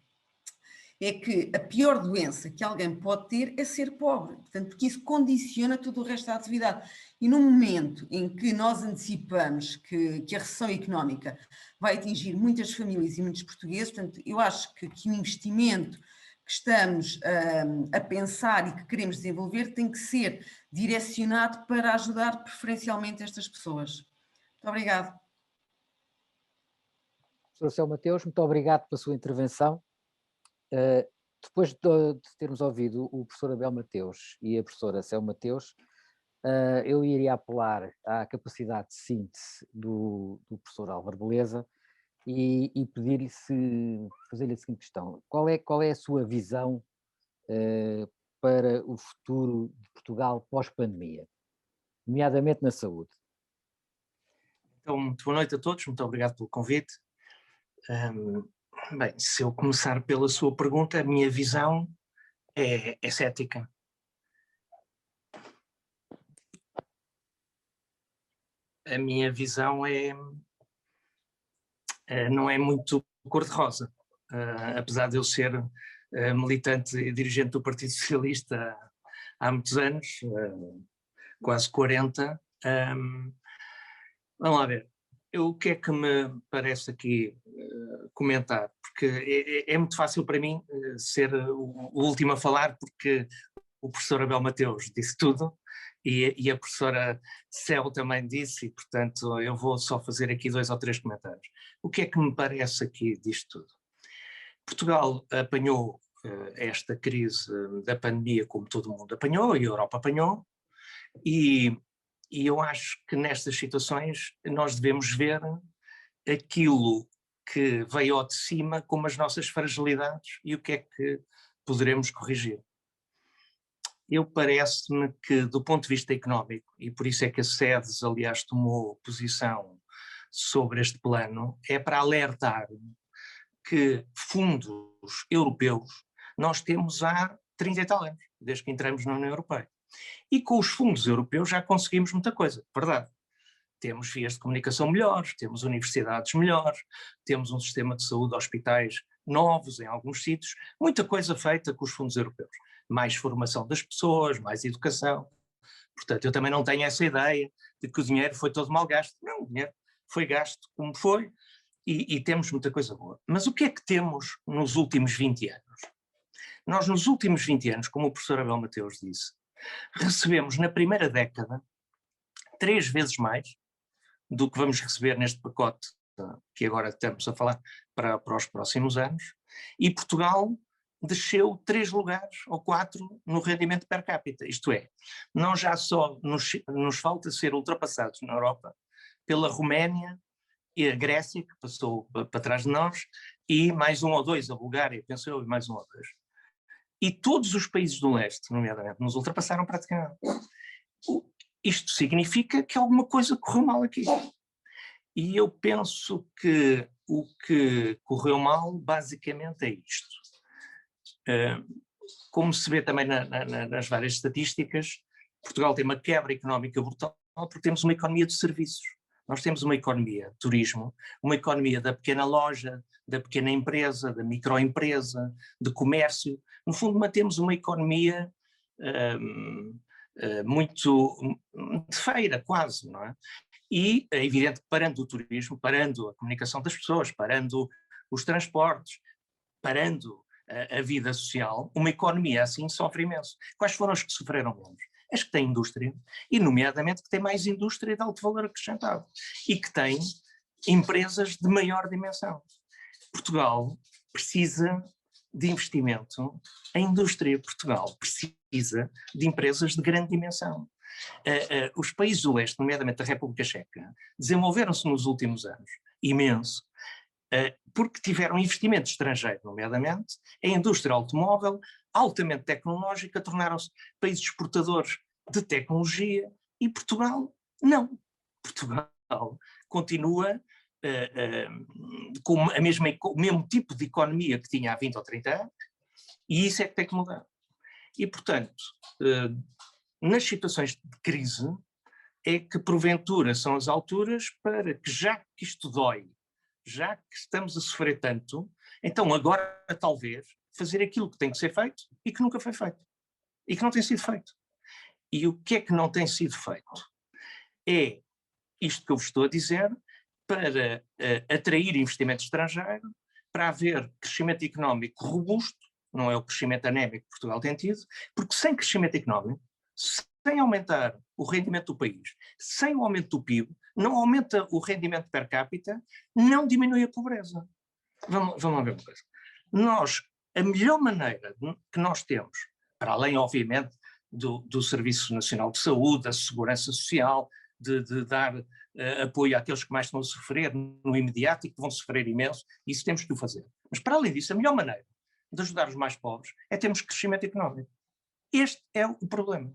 é que a pior doença que alguém pode ter é ser pobre, portanto, porque isso condiciona todo o resto da atividade. E no momento em que nós antecipamos que a recessão económica vai atingir muitas famílias e muitos portugueses, portanto, eu acho que o investimento que estamos a pensar e que queremos desenvolver tem que ser direcionado para ajudar preferencialmente estas pessoas. Muito obrigada. Professor Céu Mateus, muito obrigado pela sua intervenção. Depois de termos ouvido o professor Abel Mateus e a professora Céu Mateus, eu iria apelar à capacidade de síntese do professor Álvaro Beleza e pedir-lhe fazer-lhe a seguinte questão: qual é a sua visão para o futuro de Portugal pós-pandemia, nomeadamente na saúde? Então, muito boa noite a todos, muito obrigado pelo convite. Bem, se eu começar pela sua pergunta, a minha visão é cética. A minha visão não é muito cor-de-rosa, apesar de eu ser militante e dirigente do Partido Socialista há muitos anos, quase 40. Vamos lá ver, o que é que me parece aqui comentar? Porque é muito fácil para mim ser o último a falar, porque o professor Abel Mateus disse tudo e a professora Céu também disse, e portanto eu vou só fazer aqui 2 ou 3 comentários. O que é que me parece aqui disto tudo? Portugal apanhou esta crise da pandemia como todo mundo apanhou, e a Europa apanhou, e eu acho que nestas situações nós devemos ver aquilo que veio ao de cima como as nossas fragilidades e o que é que poderemos corrigir. Eu parece-me que, do ponto de vista económico, e por isso é que a SEDES, aliás, tomou posição sobre este plano, é para alertar que fundos europeus nós temos há 30 e tal anos, desde que entramos na União Europeia. E com os fundos europeus já conseguimos muita coisa, verdade. Temos vias de comunicação melhores, temos universidades melhores, temos um sistema de saúde, hospitais novos em alguns sítios, muita coisa feita com os fundos europeus. Mais formação das pessoas, mais educação. Portanto, eu também não tenho essa ideia de que o dinheiro foi todo mal gasto. Não, o dinheiro foi gasto como foi e temos muita coisa boa. Mas o que é que temos nos últimos 20 anos? Nós, nos últimos 20 anos, como o professor Abel Mateus disse, recebemos na primeira década 3 vezes mais do que vamos receber neste pacote que agora estamos a falar para os próximos anos, e Portugal desceu 3 lugares ou 4 no rendimento per capita. Isto é, nós já só nos falta ser ultrapassados na Europa pela Roménia e a Grécia, que passou para trás de nós, e mais 1 ou 2, a Bulgária, penso eu, e mais 1 ou 2. E todos os países do leste, nomeadamente, nos ultrapassaram praticamente. Isto significa que alguma coisa correu mal aqui. E eu penso que o que correu mal basicamente é isto. Como se vê também nas várias estatísticas, Portugal tem uma quebra económica brutal porque temos uma economia de serviços. Nós temos uma economia de turismo, uma economia da pequena loja, da pequena empresa, da microempresa, de comércio. No fundo, mantemos uma economia muito de feira, quase, não é? E é evidente que parando o turismo, parando a comunicação das pessoas, parando os transportes, parando a vida social, uma economia assim sofre imenso. Quais foram as que sofreram menos? As que têm indústria, e nomeadamente que têm mais indústria de alto valor acrescentado e que têm empresas de maior dimensão. Portugal precisa de investimento em indústria. Portugal precisa de empresas de grande dimensão. Os países do leste, nomeadamente a República Checa, desenvolveram-se nos últimos anos imenso, porque tiveram investimento estrangeiro, nomeadamente, em indústria automóvel, altamente tecnológica, tornaram-se países exportadores de tecnologia, e Portugal não. Portugal continua com o mesmo tipo de economia que tinha há 20 ou 30 anos, e isso é que tem que mudar. E, portanto, nas situações de crise, é que porventura são as alturas para que, já que isto dói, já que estamos a sofrer tanto, então agora talvez fazer aquilo que tem que ser feito e que nunca foi feito, e que não tem sido feito. E o que é que não tem sido feito? É isto que eu vos estou a dizer, para atrair investimento estrangeiro, para haver crescimento económico robusto, não é o crescimento anémico que Portugal tem tido, porque sem crescimento económico, sem aumentar o rendimento do país, sem o aumento do PIB, não aumenta o rendimento per capita, não diminui a pobreza. Vamos lá ver uma coisa. A melhor maneira que nós temos, para além, obviamente, do Serviço Nacional de Saúde, da Segurança Social, de dar apoio àqueles que mais estão a sofrer no imediato e que vão sofrer imenso, isso temos que o fazer. Mas, para além disso, a melhor maneira de ajudar os mais pobres é termos crescimento económico. Este é o problema.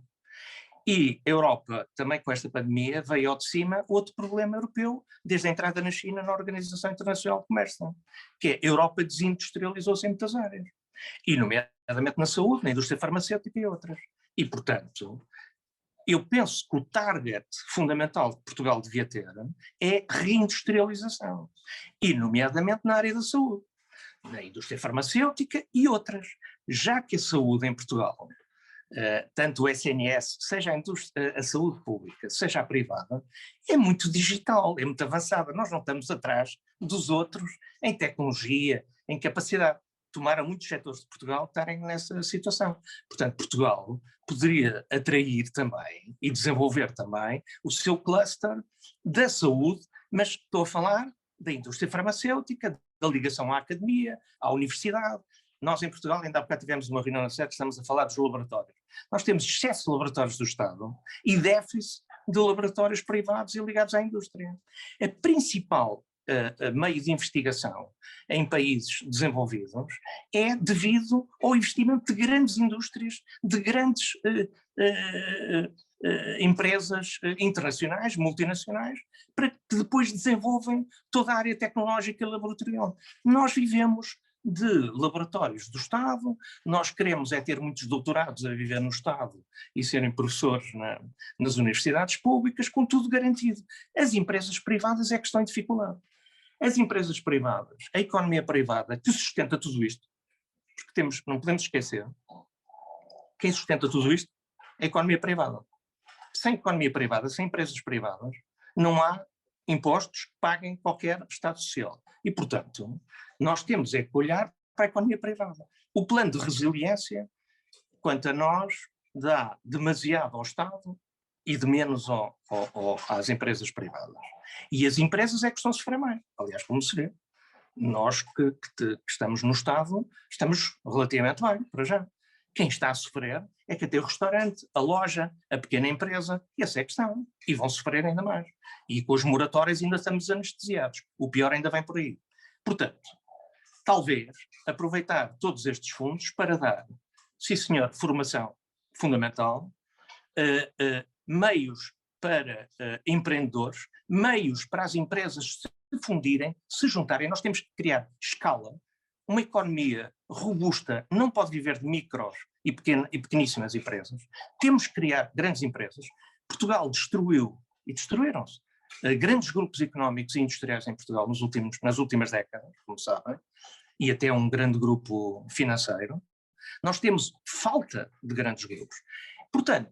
E a Europa, também com esta pandemia, veio ao de cima outro problema europeu, desde a entrada na China na Organização Internacional de Comércio, que é a Europa desindustrializou-se em muitas áreas, e nomeadamente na saúde, na indústria farmacêutica e outras. E, portanto, eu penso que o target fundamental que Portugal devia ter é reindustrialização, e nomeadamente na área da saúde, na indústria farmacêutica e outras, já que a saúde em Portugal, tanto o SNS, seja a saúde pública, seja a privada, é muito digital, é muito avançada. Nós não estamos atrás dos outros em tecnologia, em capacidade. Tomaram muitos setores de Portugal estarem nessa situação. Portanto, Portugal poderia atrair também e desenvolver também o seu cluster da saúde, mas estou a falar da indústria farmacêutica, da ligação à academia, à universidade. Nós em Portugal, ainda há bocado tivemos uma reunião na SED, estamos a falar dos laboratórios. Nós temos excesso de laboratórios do Estado e déficit de laboratórios privados e ligados à indústria. A principal meio de investigação em países desenvolvidos é devido ao investimento de grandes indústrias, de grandes empresas internacionais, multinacionais, para que depois desenvolvem toda a área tecnológica e laboratorial. Nós vivemos de laboratórios do Estado, nós queremos é ter muitos doutorados a viver no Estado e serem professores nas universidades públicas, com tudo garantido. As empresas privadas é que estão em dificuldade. As empresas privadas, a economia privada que sustenta tudo isto, porque não podemos esquecer, quem sustenta tudo isto é a economia privada. Sem economia privada, sem empresas privadas, não há impostos que paguem qualquer Estado social. E, portanto, nós temos é que olhar para a economia privada. O plano de resiliência, quanto a nós, dá demasiado ao Estado e de menos às empresas privadas. E as empresas é que estão a sofrer mais. Aliás, como se vê, nós que estamos no Estado, estamos relativamente bem, para já. Quem está a sofrer é quem tem o restaurante, a loja, a pequena empresa, e essa é a questão. E vão sofrer ainda mais. E com os moratórios ainda estamos anestesiados. O pior ainda vem por aí. Portanto, talvez aproveitar todos estes fundos para dar, sim senhor, formação fundamental, meios para empreendedores, meios para as empresas se fundirem, se juntarem. Nós temos que criar escala. Uma economia robusta não pode viver de micros e pequeníssimas empresas. Temos que criar grandes empresas. Portugal destruiu e destruíram-se grandes grupos económicos e industriais em Portugal nas últimas décadas, como sabem, e até um grande grupo financeiro. Nós temos falta de grandes grupos. Portanto,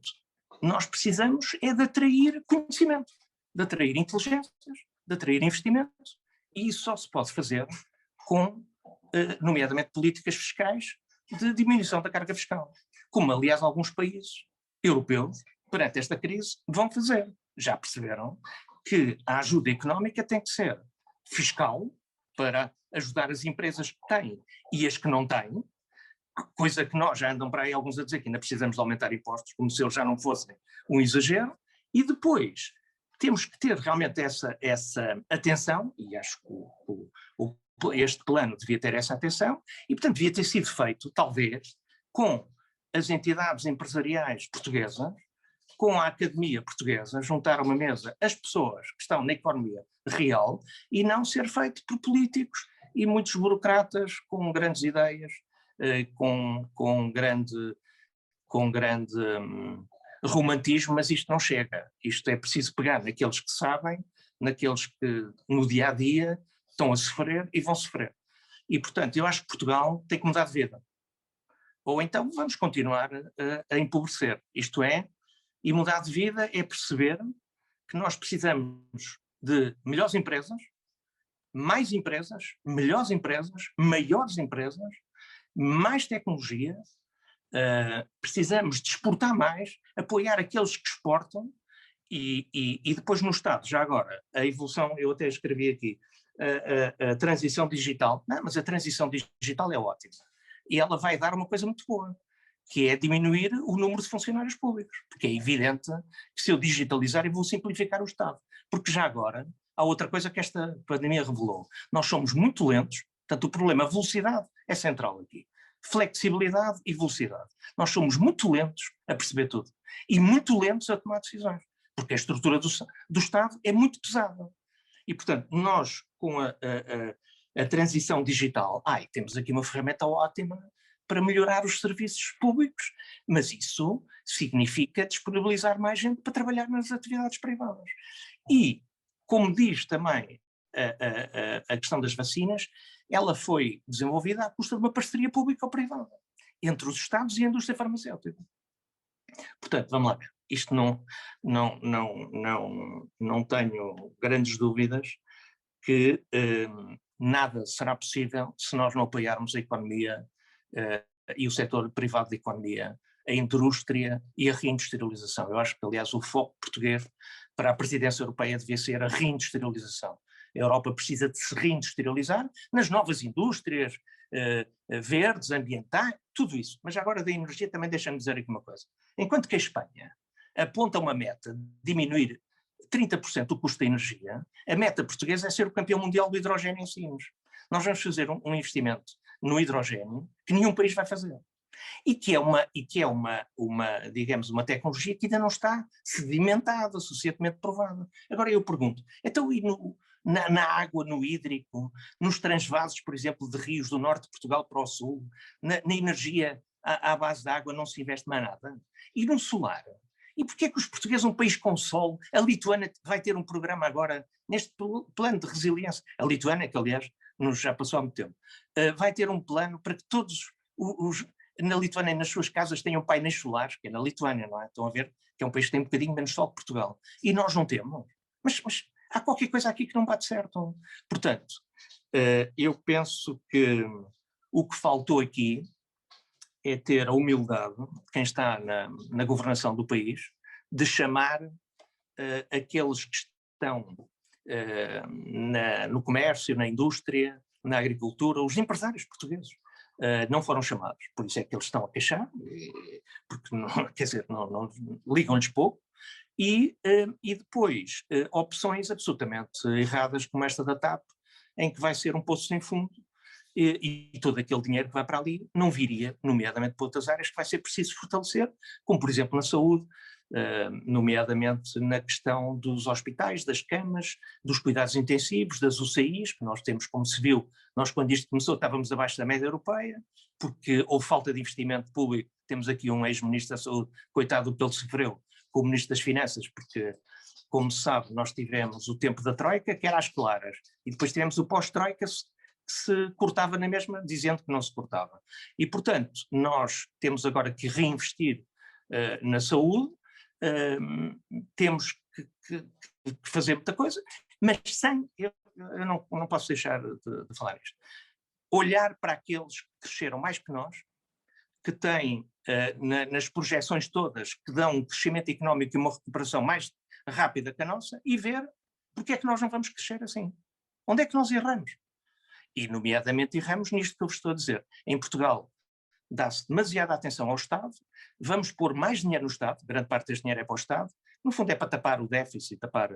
nós precisamos é de atrair conhecimento, de atrair inteligências, de atrair investimentos, e isso só se pode fazer com, nomeadamente, políticas fiscais de diminuição da carga fiscal, como, aliás, alguns países europeus, perante esta crise, vão fazer. Já perceberam que a ajuda económica tem que ser fiscal, para ajudar as empresas que têm e as que não têm, coisa que nós já andam para aí alguns a dizer que ainda precisamos de aumentar impostos, como se eles já não fossem um exagero, e depois temos que ter realmente essa atenção, e acho que este plano devia ter essa atenção, e portanto devia ter sido feito, talvez, com as entidades empresariais portuguesas, com a academia portuguesa, juntar a uma mesa as pessoas que estão na economia real e não ser feito por políticos e muitos burocratas com grandes ideias, com grande romantismo, mas isto não chega. Isto é preciso pegar naqueles que sabem, naqueles que no dia a dia estão a sofrer e vão sofrer. E portanto eu acho que Portugal tem que mudar de vida. Ou então vamos continuar a empobrecer. Isto é, e mudar de vida é perceber que nós precisamos de melhores empresas, mais empresas, melhores empresas, maiores empresas, mais tecnologia, Precisamos de exportar mais, apoiar aqueles que exportam e depois no Estado, já agora, a evolução, eu até escrevi aqui, a transição digital. Não, mas a transição digital é ótima. E ela vai dar uma coisa muito boa, que é diminuir o número de funcionários públicos, porque é evidente que se eu digitalizar eu vou simplificar o Estado. Porque já agora, há outra coisa que esta pandemia revelou. Nós somos muito lentos, portanto o problema, a velocidade é central aqui. Flexibilidade e velocidade. Nós somos muito lentos a perceber tudo e muito lentos a tomar decisões, porque a estrutura do Estado é muito pesada. E, portanto, nós, com a transição digital, temos aqui uma ferramenta ótima para melhorar os serviços públicos, mas isso significa disponibilizar mais gente para trabalhar nas atividades privadas. E, como diz também a questão das vacinas, ela foi desenvolvida à custa de uma parceria pública-privada entre os Estados e a indústria farmacêutica. Portanto, vamos lá ver. Isto não tenho grandes dúvidas que nada será possível se nós não apoiarmos a economia e o setor privado da economia, a indústria e a reindustrialização. Eu acho que, aliás, o foco português para a presidência europeia devia ser a reindustrialização. A Europa precisa de se reindustrializar nas novas indústrias, verdes, ambientais, tudo isso. Mas agora da energia também deixa-me dizer aqui uma coisa. Enquanto que a Espanha aponta uma meta de diminuir 30% o custo da energia, a meta portuguesa é ser o campeão mundial do hidrogênio em Sines. Nós vamos fazer um investimento no hidrogênio que nenhum país vai fazer. E que é digamos, uma tecnologia que ainda não está sedimentada, suficientemente provada. Agora eu pergunto, então e na água, no hídrico, nos transvasos, por exemplo, de rios do norte de Portugal para o sul, na energia à base da água não se investe mais nada? E no solar? E porquê que os portugueses, um país com sol, a Lituânia vai ter um programa agora, neste plano de resiliência, a Lituânia, que aliás já passou há muito tempo, vai ter um plano para que todos na Lituânia, nas suas casas, tenham painéis solares, que é na Lituânia, não é? Estão a ver que é um país que tem um bocadinho menos sol que Portugal. E nós não temos. Mas há qualquer coisa aqui que não bate certo. Portanto, eu penso que o que faltou aqui é ter a humildade de quem está na governação do país de chamar aqueles que estão no comércio, na indústria, na agricultura, os empresários portugueses. Não foram chamados, por isso é que eles estão a queixar, porque não, quer dizer, não ligam-lhes pouco, e depois opções absolutamente erradas como esta da TAP, em que vai ser um poço sem fundo, e todo aquele dinheiro que vai para ali não viria, nomeadamente para outras áreas que vai ser preciso fortalecer, como por exemplo na saúde, nomeadamente na questão dos hospitais, das camas, dos cuidados intensivos, das UCIs, que nós temos, como se viu, nós quando isto começou estávamos abaixo da média europeia, porque houve falta de investimento público. Temos aqui um ex-ministro da Saúde, coitado pelo sofreu, com o ministro das Finanças, porque, como se sabe, nós tivemos o tempo da Troika, que era às claras, e depois tivemos o pós-Troika, que se cortava na mesma, dizendo que não se cortava. E, portanto, nós temos agora que reinvestir na saúde, temos que fazer muita coisa, mas sem, eu não posso deixar de falar isto, olhar para aqueles que cresceram mais que nós, que têm nas projeções todas, que dão um crescimento económico e uma recuperação mais rápida que a nossa, e ver porque é que nós não vamos crescer assim. Onde é que nós erramos? E, nomeadamente, erramos nisto que eu vos estou a dizer. Em Portugal, dá-se demasiada atenção ao Estado, vamos pôr mais dinheiro no Estado, grande parte deste dinheiro é para o Estado, no fundo é para tapar o déficit, tapar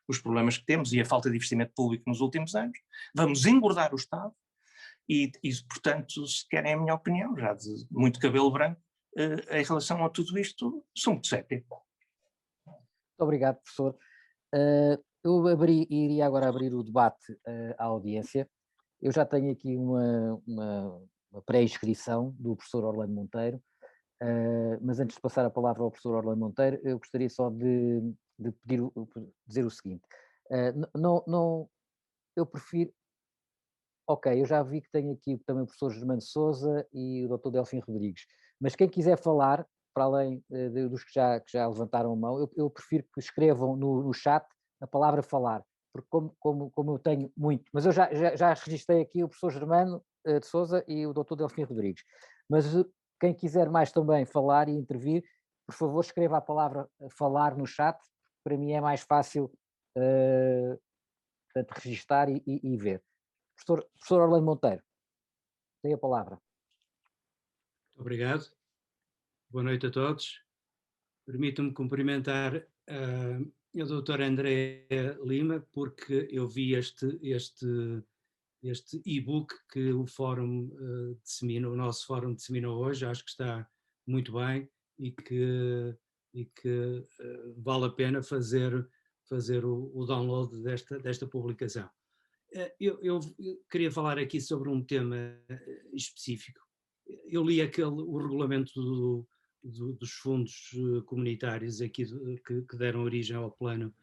os problemas que temos e a falta de investimento público nos últimos anos, vamos engordar o Estado e portanto, se querem a minha opinião, já de muito cabelo branco, em relação a tudo isto, sou muito cético. Muito obrigado, professor. Eu iria agora abrir o debate à audiência. Eu já tenho aqui uma pré-inscrição do professor Orlando Monteiro, mas antes de passar a palavra ao professor Orlando Monteiro, eu gostaria só de dizer o seguinte. Eu prefiro... Ok, eu já vi que tenho aqui também o professor Germano Sousa e o Dr. Delfim Rodrigues, mas quem quiser falar, para além dos que já levantaram a mão, eu prefiro que escrevam no chat a palavra falar, porque como eu tenho muito, mas eu já registrei aqui o professor Germano de Sousa e o Dr. Delfim Rodrigues, mas Quem quiser mais também falar e intervir, por favor, escreva a palavra falar no chat, para mim é mais fácil portanto, registar e ver. Professor Orlando Monteiro, tem a palavra. Obrigado. Boa noite a todos. Permitam-me cumprimentar a doutora Andréa Lima, porque eu vi este e-book que o Fórum disseminou, o nosso Fórum disseminou hoje, acho que está muito bem e que vale a pena fazer o download desta publicação. Eu queria falar aqui sobre um tema específico. Eu li o regulamento dos fundos comunitários aqui que deram origem ao plano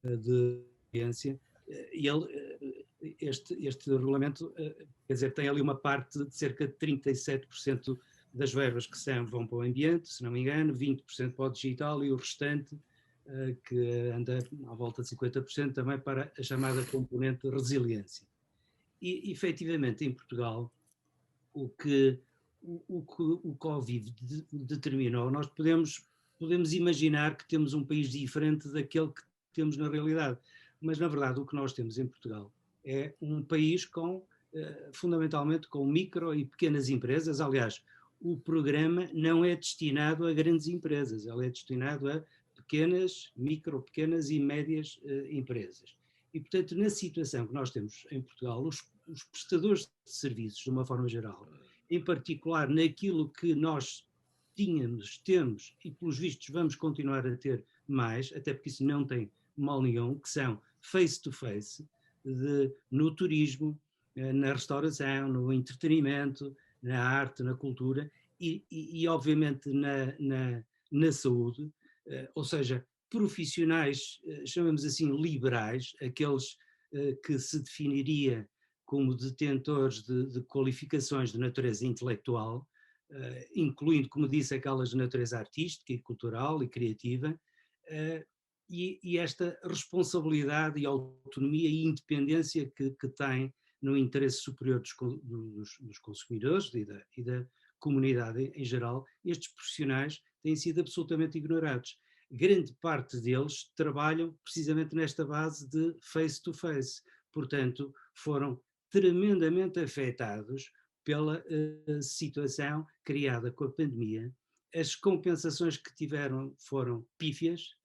de ciência, e este regulamento, quer dizer, tem ali uma parte de cerca de 37% das verbas que vão para o ambiente, se não me engano, 20% para o digital e o restante, que anda à volta de 50%, também para a chamada componente de resiliência. E, efetivamente, em Portugal, o que o Covid determinou, nós podemos imaginar que temos um país diferente daquele que temos na realidade, mas, na verdade, o que nós temos em Portugal é um país fundamentalmente com micro e pequenas empresas. Aliás, o programa não é destinado a grandes empresas, ele é destinado a pequenas e médias empresas. E, portanto, na situação que nós temos em Portugal, os prestadores de serviços, de uma forma geral, em particular naquilo que nós temos e, pelos vistos, vamos continuar a ter mais, até porque isso não tem mal nenhum, que são face-to-face, no turismo, na restauração, no entretenimento, na arte, na cultura e obviamente, na saúde, ou seja, profissionais, chamamos assim, liberais, aqueles que se definiria como detentores de qualificações de natureza intelectual, incluindo, como disse, aquelas de natureza artística e cultural e criativa, e esta responsabilidade e autonomia e independência que tem no interesse superior dos consumidores e da comunidade em geral. Estes profissionais têm sido absolutamente ignorados. Grande parte deles trabalham precisamente nesta base de face-to-face, portanto foram tremendamente afetados pela situação criada com a pandemia. As compensações que tiveram foram pífias,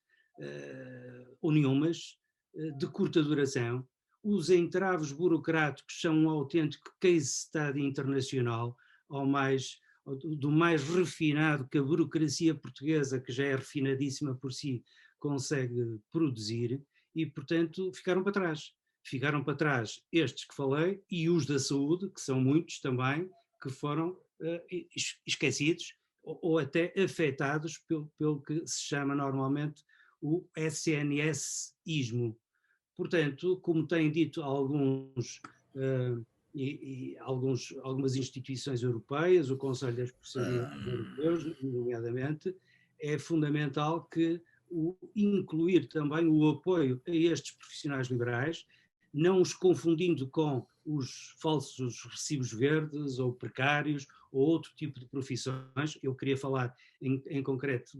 ou nenhumas, de curta duração. Os entraves burocráticos são um autêntico case study internacional, do mais refinado que a burocracia portuguesa, que já é refinadíssima por si, consegue produzir, e, portanto, ficaram para trás. Ficaram para trás estes que falei e os da saúde, que são muitos também, que foram esquecidos ou até afetados pelo que se chama normalmente o SNS-ismo. Portanto, como têm dito algumas instituições europeias, o Conselho das Especialidades Europeus, nomeadamente, é fundamental que incluir também o apoio a estes profissionais liberais, não os confundindo com os falsos recibos verdes ou precários ou outro tipo de profissões. Eu queria falar em concreto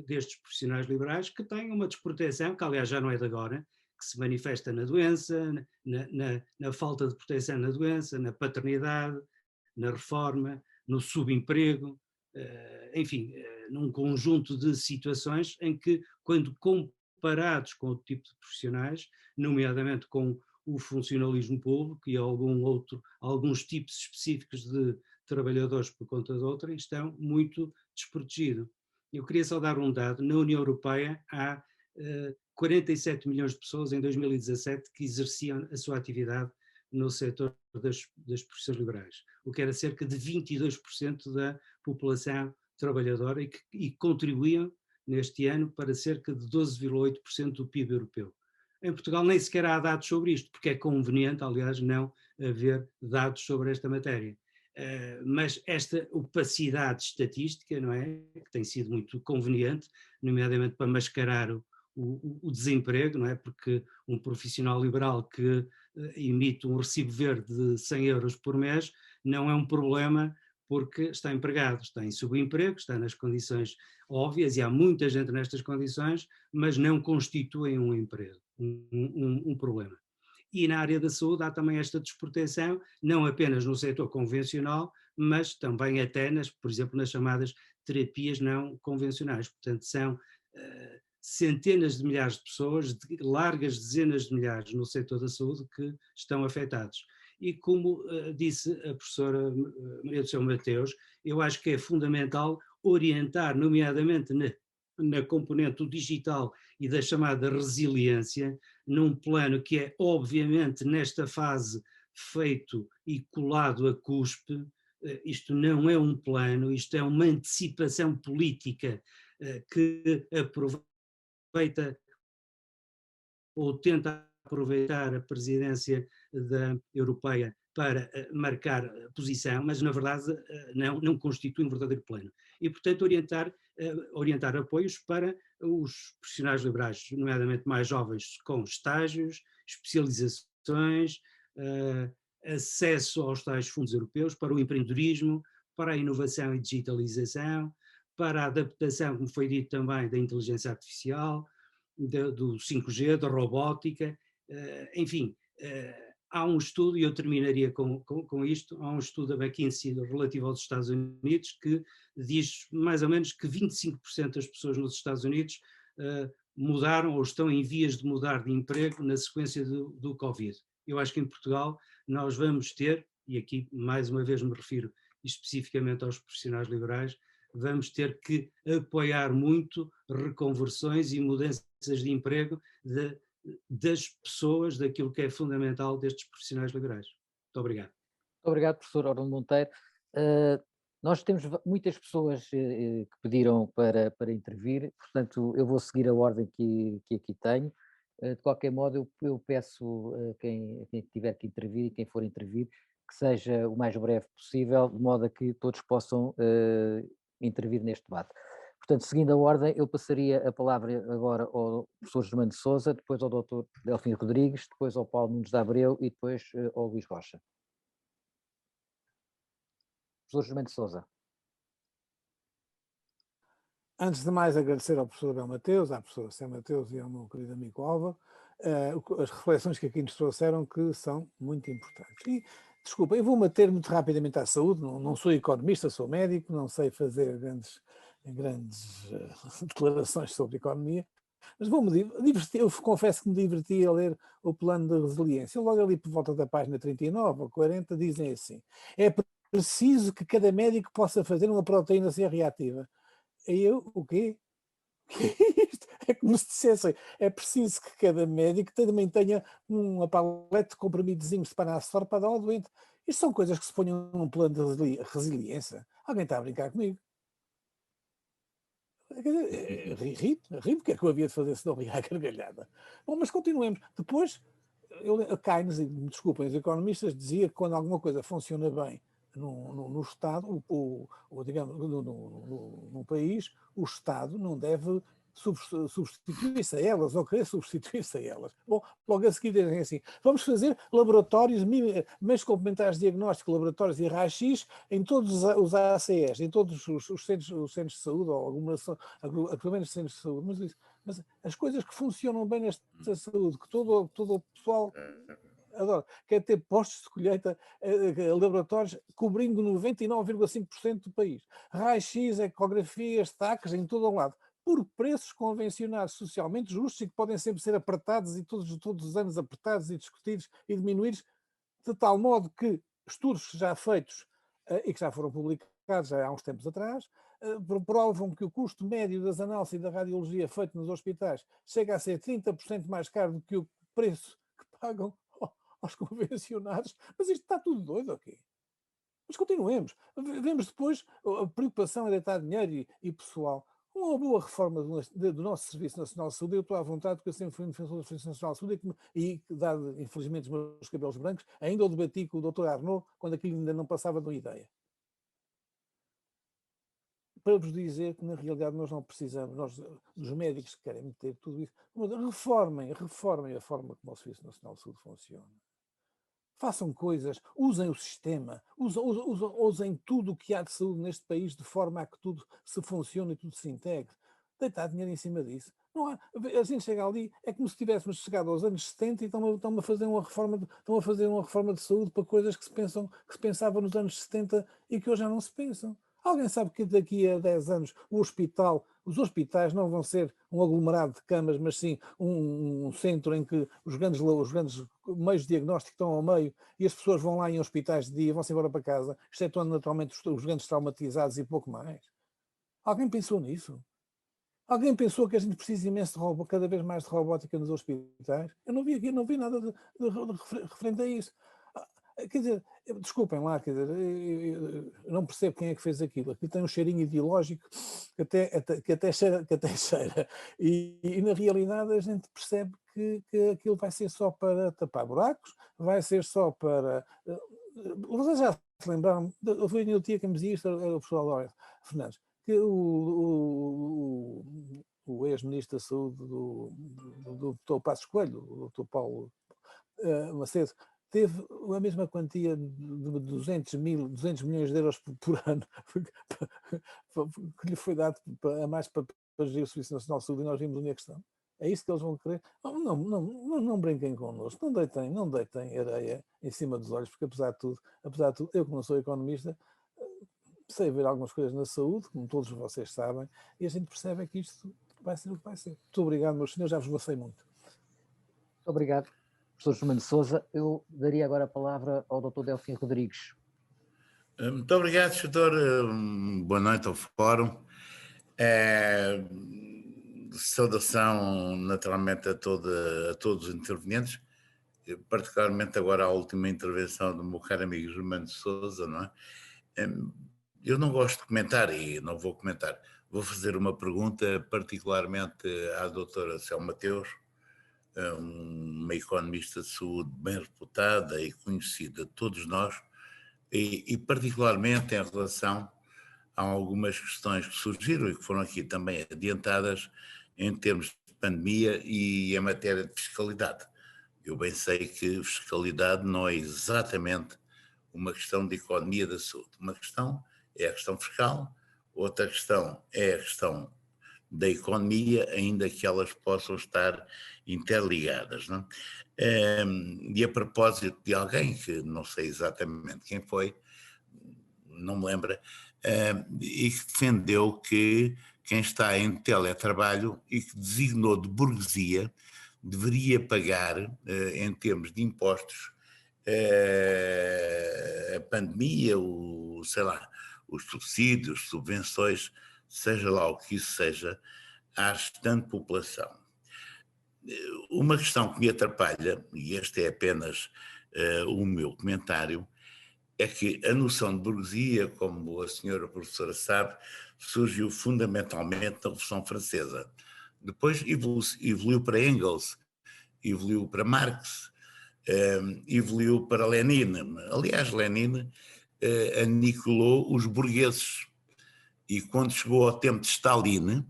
destes profissionais liberais que têm uma desproteção, que aliás já não é de agora, que se manifesta na doença, na falta de proteção na doença, na paternidade, na reforma, no subemprego, enfim, num conjunto de situações em que, quando comparados com outro tipo de profissionais, nomeadamente com o funcionalismo público e alguns tipos específicos de trabalhadores por conta de outrem, estão muito desprotegidos. Eu queria só dar um dado: na União Europeia há 47 milhões de pessoas em 2017 que exerciam a sua atividade no setor das profissões liberais, o que era cerca de 22% da população trabalhadora e contribuíam neste ano para cerca de 12,8% do PIB europeu. Em Portugal nem sequer há dados sobre isto, porque é conveniente, aliás, não haver dados sobre esta matéria. Mas esta opacidade estatística, não é, que tem sido muito conveniente, nomeadamente para mascarar o desemprego, não é, porque um profissional liberal que emite um recibo verde de 100 euros por mês, não é um problema porque está empregado, está em subemprego, está nas condições óbvias, e há muita gente nestas condições, mas não constituem um emprego, um problema. E na área da saúde há também esta desproteção, não apenas no setor convencional, mas também até, por exemplo, nas chamadas terapias não convencionais. Portanto, são centenas de milhares de pessoas, largas dezenas de milhares no setor da saúde que estão afetados. E como disse a professora Maria do Céu Mateus, eu acho que é fundamental orientar, nomeadamente na componente do digital e da chamada resiliência, num plano que é obviamente nesta fase feito e colado a cuspe. Isto não é um plano, isto é uma antecipação política que aproveita ou tenta aproveitar a presidência da europeia para marcar posição, mas na verdade não constitui um verdadeiro plano. E, portanto, orientar apoios para os profissionais liberais, nomeadamente mais jovens, com estágios, especializações, acesso aos tais fundos europeus, para o empreendedorismo, para a inovação e digitalização, para a adaptação, como foi dito também, da inteligência artificial, do 5G, da robótica, enfim, há um estudo, e eu terminaria com isto, há um estudo da McKinsey relativo aos Estados Unidos que diz mais ou menos que 25% das pessoas nos Estados Unidos mudaram ou estão em vias de mudar de emprego na sequência do Covid. Eu acho que em Portugal nós vamos ter, e aqui mais uma vez me refiro especificamente aos profissionais liberais, vamos ter que apoiar muito reconversões e mudanças de emprego das pessoas, daquilo que é fundamental destes profissionais liberais. Muito obrigado. Muito obrigado, professor Orlando Monteiro. Nós temos muitas pessoas que pediram para intervir, portanto eu vou seguir a ordem que aqui tenho. De qualquer modo eu peço a quem tiver que intervir e quem for intervir que seja o mais breve possível, de modo a que todos possam intervir neste debate. Portanto, seguindo a ordem, eu passaria a palavra agora ao professor Germano de Sousa, depois ao Dr. Delfim Rodrigues, depois ao Paulo Nunes de Abreu e depois ao Luís Rocha. Professor Germano de Sousa. Antes de mais, agradecer ao professor Abel Mateus, à professora Cé Mateus e ao meu querido amigo Álvaro, as reflexões que aqui nos trouxeram, que são muito importantes. E, desculpa, eu vou mater muito rapidamente à saúde, não sou economista, sou médico, não sei fazer grandes declarações sobre economia, mas vou-me divertir. Eu confesso que me diverti a ler o plano de resiliência. Logo ali por volta da página 39 ou 40 dizem assim: é preciso que cada médico possa fazer uma proteína C reativa. E eu, o quê? Isto é como se dissessem, é preciso que cada médico também tenha uma palete de comprimidozinhos de Panacor para dar ao doente. Isto são coisas que se ponham num plano de resiliência. Alguém está a brincar comigo? Ri, porque é que eu havia de fazer se não rir à gargalhada? Bom, mas continuemos. Depois, Keynes, me desculpem, os economistas dizia que quando alguma coisa funciona bem no Estado, digamos, no país, o Estado não deve substituir-se a elas ou querer substituir-se a elas. Bom, logo a seguir dizem assim: vamos fazer laboratórios, meios complementares de diagnóstico, laboratórios de raio-x em todos os ACEs, em todos os centros de saúde, ou agrupamentos de centros de saúde. Mas as coisas que funcionam bem nesta saúde, que todo o pessoal adora, quer ter postos de colheita, laboratórios cobrindo 99,5% do país, raio-x, ecografias, taques em todo o lado, por preços convencionados socialmente justos e que podem sempre ser apertados e todos os anos apertados e discutidos e diminuídos, de tal modo que estudos já feitos e que já foram publicados há uns tempos atrás, provam que o custo médio das análises e da radiologia feito nos hospitais chega a ser 30% mais caro do que o preço que pagam aos convencionados. Mas isto está tudo doido, ok? Mas continuemos. Vemos depois a preocupação em deitar dinheiro e pessoal. Uma boa reforma do nosso Serviço Nacional de Saúde. Eu estou à vontade, porque eu sempre fui um defensor do Serviço Nacional de Saúde e dado, infelizmente, os meus cabelos brancos, ainda o debati com o Dr. Arnaud, quando aquilo ainda não passava de uma ideia. Para vos dizer que, na realidade, nós não precisamos, nós, dos médicos que querem meter tudo isso, reformem a forma como o Serviço Nacional de Saúde funciona. façam coisas, usem o sistema, usem tudo o que há de saúde neste país de forma a que tudo se funcione e tudo se integre. Deitar dinheiro em cima disso. Não há, a gente chega ali, é como se tivéssemos chegado aos anos 70 e estão a fazer uma reforma de saúde para coisas que se pensava nos anos 70 e que hoje já não se pensam. Alguém sabe que daqui a 10 anos os hospitais não vão ser um aglomerado de camas, mas sim um centro em que os grandes meios de diagnóstico estão ao meio e as pessoas vão lá em hospitais de dia, vão-se embora para casa, excetuando naturalmente os grandes traumatizados e pouco mais. Alguém pensou nisso? Alguém pensou que a gente precisa imenso de cada vez mais de robótica nos hospitais? Eu não vi nada de referente a isso. Quer dizer, desculpem lá, quer dizer, eu não percebo quem é que fez aquilo. Aqui tem um cheirinho ideológico que até cheira. E na realidade a gente percebe que aquilo vai ser só para tapar buracos, vai ser só para. Vocês já se lembraram? Foi o dia que me dizia isto, era o professor Alberto Fernandes, que o ex-ministro da Saúde do Dr. Passos Coelho, o Dr. Paulo Macedo, teve a mesma quantia de 200 milhões de euros por ano que lhe foi dado a mais para gerir o Serviço Nacional de Saúde, e nós vimos onde é que estão. É isso que eles vão querer? Não brinquem connosco, não deitem areia em cima dos olhos, porque apesar de tudo, eu que não sou economista, sei ver algumas coisas na saúde, como todos vocês sabem, e a gente percebe que isto vai ser o que vai ser. Muito obrigado, meus senhores, já vos gostei muito. Muito obrigado, professor Fernando Sousa. Eu daria agora a palavra ao Dr. Delfim Rodrigues. Muito obrigado, doutor. Boa noite ao Fórum. Saudação, naturalmente, a todos os intervenientes, particularmente agora à última intervenção do meu caro amigo Germano Sousa, não é? Eu não gosto de comentar e não vou comentar. Vou fazer uma pergunta particularmente à doutora Céu Mateus, uma economista de saúde bem reputada e conhecida de todos nós, e particularmente em relação a algumas questões que surgiram e que foram aqui também adiantadas em termos de pandemia e em matéria de fiscalidade. Eu bem sei que fiscalidade não é exatamente uma questão de economia da saúde. Uma questão é a questão fiscal, outra questão é a questão da economia, ainda que elas possam estar interligadas. Não é? E a propósito de alguém, que não sei exatamente quem foi, não me lembra, e que defendeu que quem está em teletrabalho e que designou de burguesia deveria pagar, em termos de impostos, a pandemia, os subsídios, subvenções, seja lá o que isso seja, à restante população. Uma questão que me atrapalha, e este é apenas o meu comentário, é que a noção de burguesia, como a senhora professora sabe, surgiu fundamentalmente na Revolução Francesa. Depois evoluiu para Engels, evoluiu para Marx, evoluiu para Lenin. Aliás, Lenin aniquilou os burgueses. E quando chegou ao tempo de Stalin,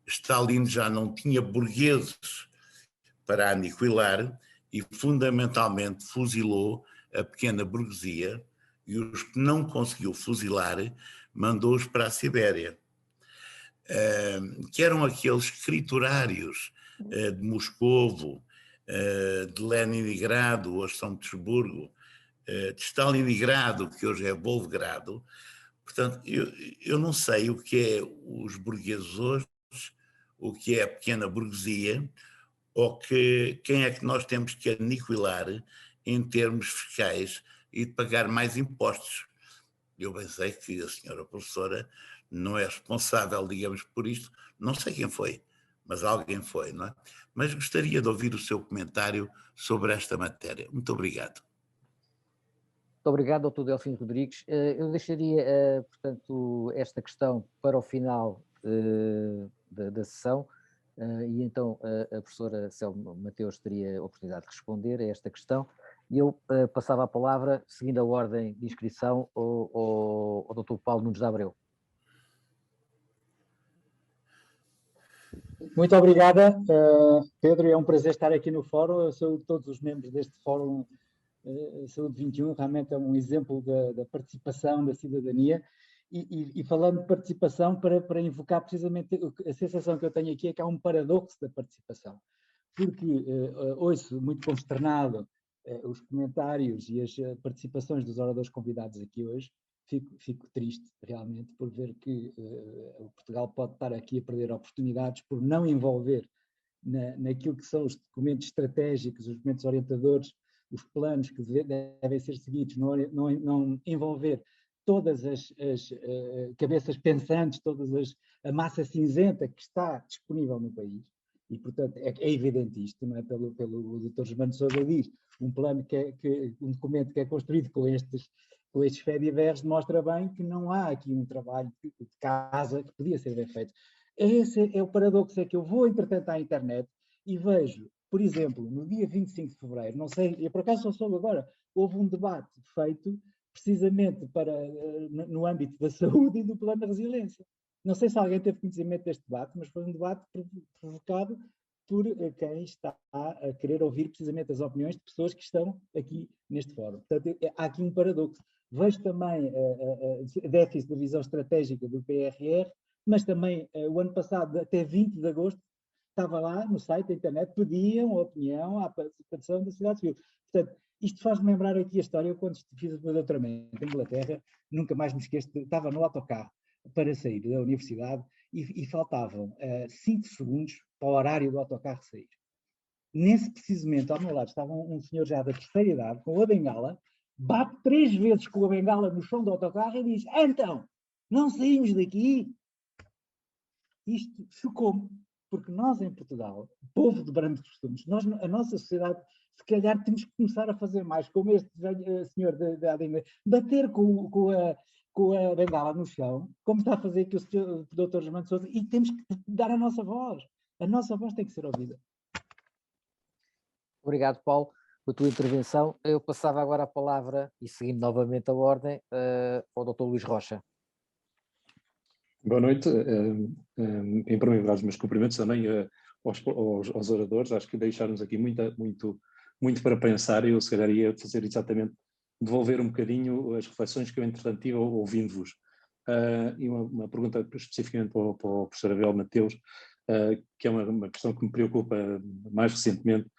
Stalin já não tinha burgueses para aniquilar e fundamentalmente fuzilou a pequena burguesia, e os que não conseguiu fuzilar mandou-os para a Sibéria, que eram aqueles escriturários de Moscovo, de Leningrado, hoje São Petersburgo, de Stalingrado, que hoje é Volgogrado. Portanto, eu não sei o que é os burgueses hoje, o que é a pequena burguesia, ou quem é que nós temos que aniquilar em termos fiscais e de pagar mais impostos. Eu bem sei que a senhora professora não é responsável, digamos, por isto, não sei quem foi, mas alguém foi, não é? Mas gostaria de ouvir o seu comentário sobre esta matéria. Muito obrigado. Muito obrigado, Dr. Delfim Rodrigues. Eu deixaria, portanto, esta questão para o final da sessão, e então a professora Selma Mateus teria a oportunidade de responder a esta questão, e eu passava a palavra, seguindo a ordem de inscrição, ao Dr. Paulo Nunes de Abreu. Muito obrigada, Pedro, é um prazer estar aqui no fórum. Eu saúdo todos os membros deste fórum Saúde 21 realmente é um exemplo da participação da cidadania e falando de participação para invocar precisamente a sensação que eu tenho aqui é que há um paradoxo da participação, porque ouço muito consternado os comentários e as participações dos oradores convidados aqui hoje. Fico triste realmente por ver que Portugal pode estar aqui a perder oportunidades por não envolver naquilo que são os documentos estratégicos, os documentos orientadores, os planos que devem ser seguidos, não envolver todas as cabeças pensantes, a massa cinzenta que está disponível no país. E, portanto, é evidente isto, não é? Pelo Dr. Germano Sousa diz, um plano um documento que é construído com estes FEDIVERs demonstra bem que não há aqui um trabalho de casa que podia ser bem feito. Esse é o paradoxo, é que eu vou, entretanto, à internet e vejo, por exemplo, no dia 25 de fevereiro, não sei, eu por acaso só soube agora, houve um debate feito precisamente no âmbito da saúde e do plano de resiliência. Não sei se alguém teve conhecimento deste debate, mas foi um debate provocado por quem está a querer ouvir precisamente as opiniões de pessoas que estão aqui neste fórum. Portanto, há aqui um paradoxo. Vejo também a déficit da visão estratégica do PRR, mas também o ano passado, até 20 de agosto, estava lá no site da internet, pediam a opinião à participação da sociedade civil. Portanto, isto faz-me lembrar aqui a história, eu quando fiz o meu doutoramento em Inglaterra, nunca mais me esqueço, estava no autocarro para sair da universidade e faltavam 5 segundos para o horário do autocarro sair. Nesse preciso momento, ao meu lado, estava um senhor já da terceira idade, com a bengala, bate 3 vezes com a bengala no chão do autocarro e diz: então, não saímos daqui? Isto chocou-me, porque nós em Portugal, povo de brancos costumes, a nossa sociedade, se calhar temos que começar a fazer mais, como este senhor da ADM, bater com a bengala no chão, como está a fazer aqui o Dr. Germano Sousa, e temos que dar a nossa voz. A nossa voz tem que ser ouvida. Obrigado, Paulo, pela tua intervenção. Eu passava agora a palavra, e seguindo novamente a ordem, ao Dr. Luís Rocha. Boa noite. Em primeiro lugar, os meus cumprimentos também aos oradores. Acho que deixaram-nos aqui muito para pensar. Eu, se calhar, ia fazer exatamente, devolver um bocadinho as reflexões que eu, entretanto, tive ouvindo-vos. E uma pergunta especificamente para o professor Abel Mateus, que é uma questão que me preocupa mais recentemente.